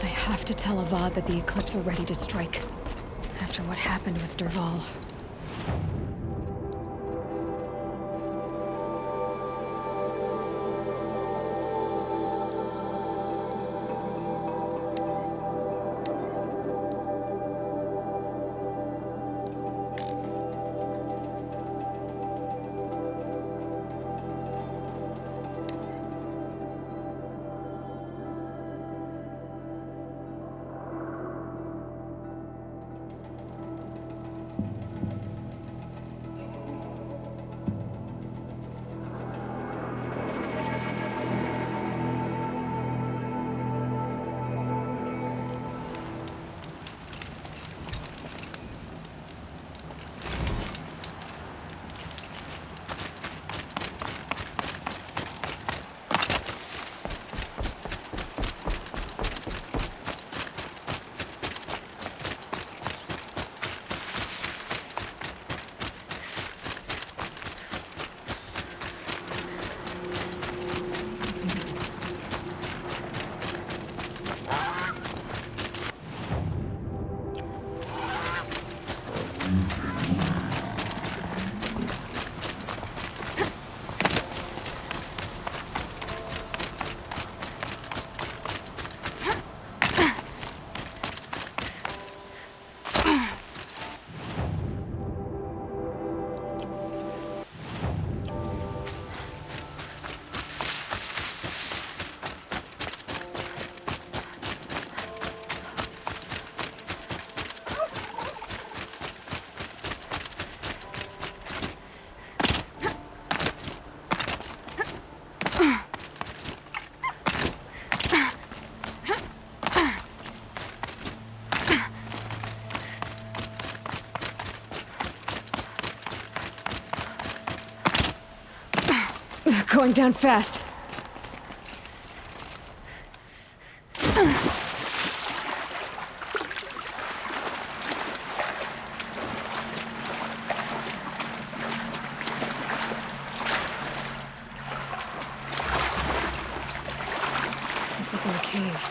I have to tell Avad that the Eclipse are ready to strike. After what happened with Dervahl. Going down fast. This isn't a cave.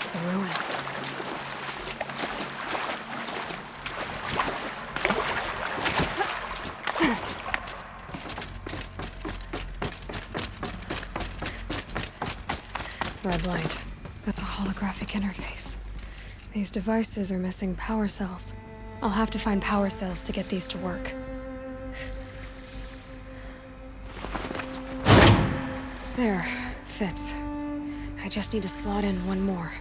It's a ruin. Red light. A holographic interface. These devices are missing power cells. I'll have to find power cells to get these to work. There. Fits. I just need to slot in one more.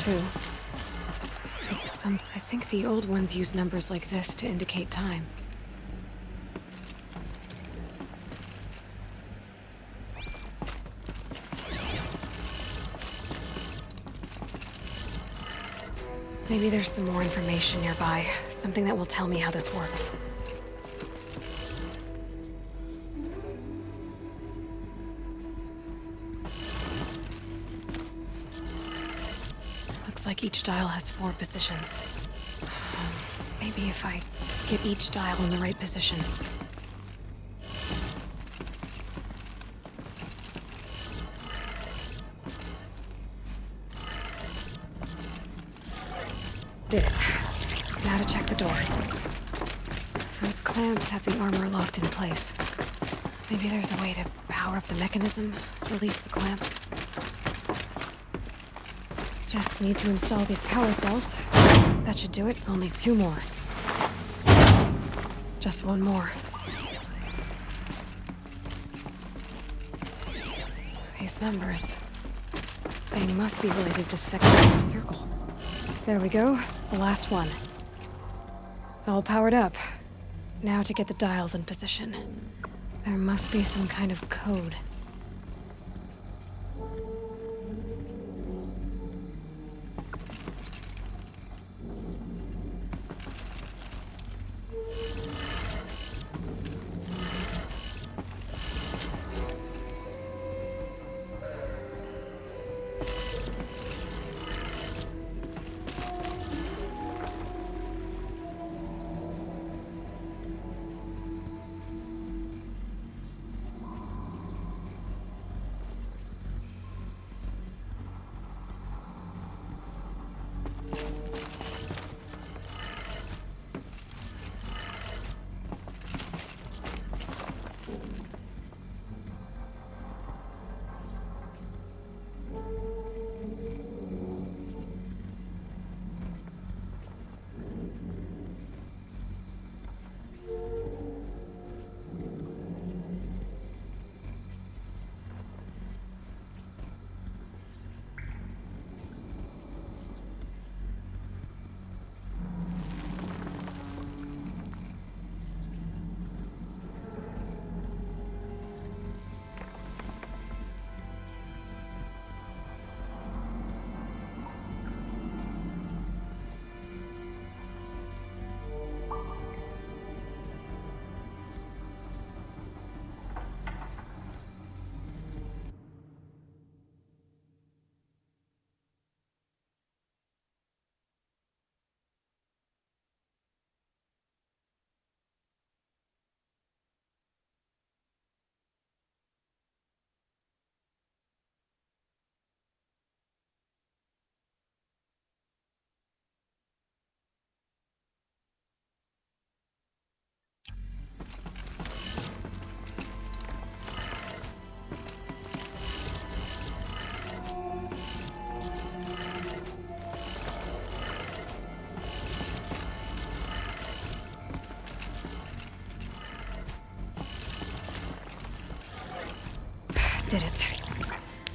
too. I think the old ones use numbers like this to indicate time. Maybe there's some more information nearby. Something that will tell me how this works. Looks like each dial has 4 positions. Maybe if I get each dial in the right position. Did it. Now to check the door. Those clamps have the armor locked in place. Maybe there's a way to power up the mechanism, release the clamps. Just need to install these power cells. That should do it. I'll need 2 more. Just 1 more. These numbers. They must be related to sections of a circle. There we go. The last one. All powered up. Now to get the dials in position. There must be some kind of code. Did it.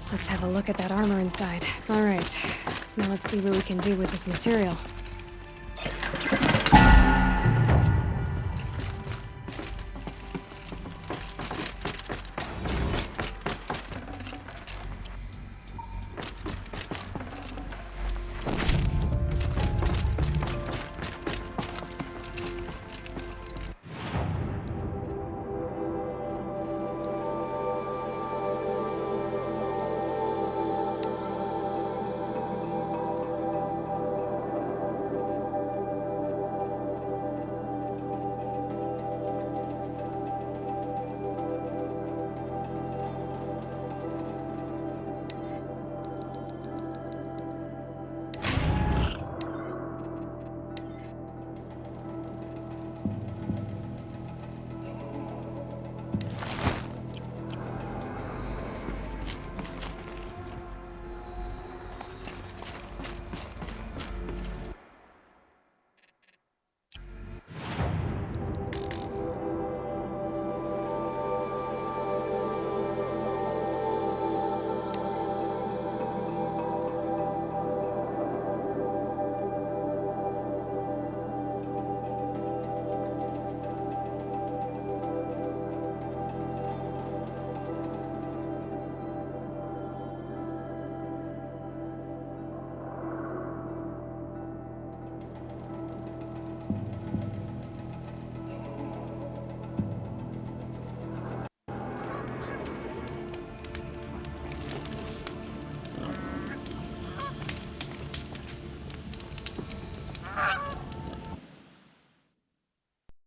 Let's have a look at that armor inside. All right. Now let's see what we can do with this material.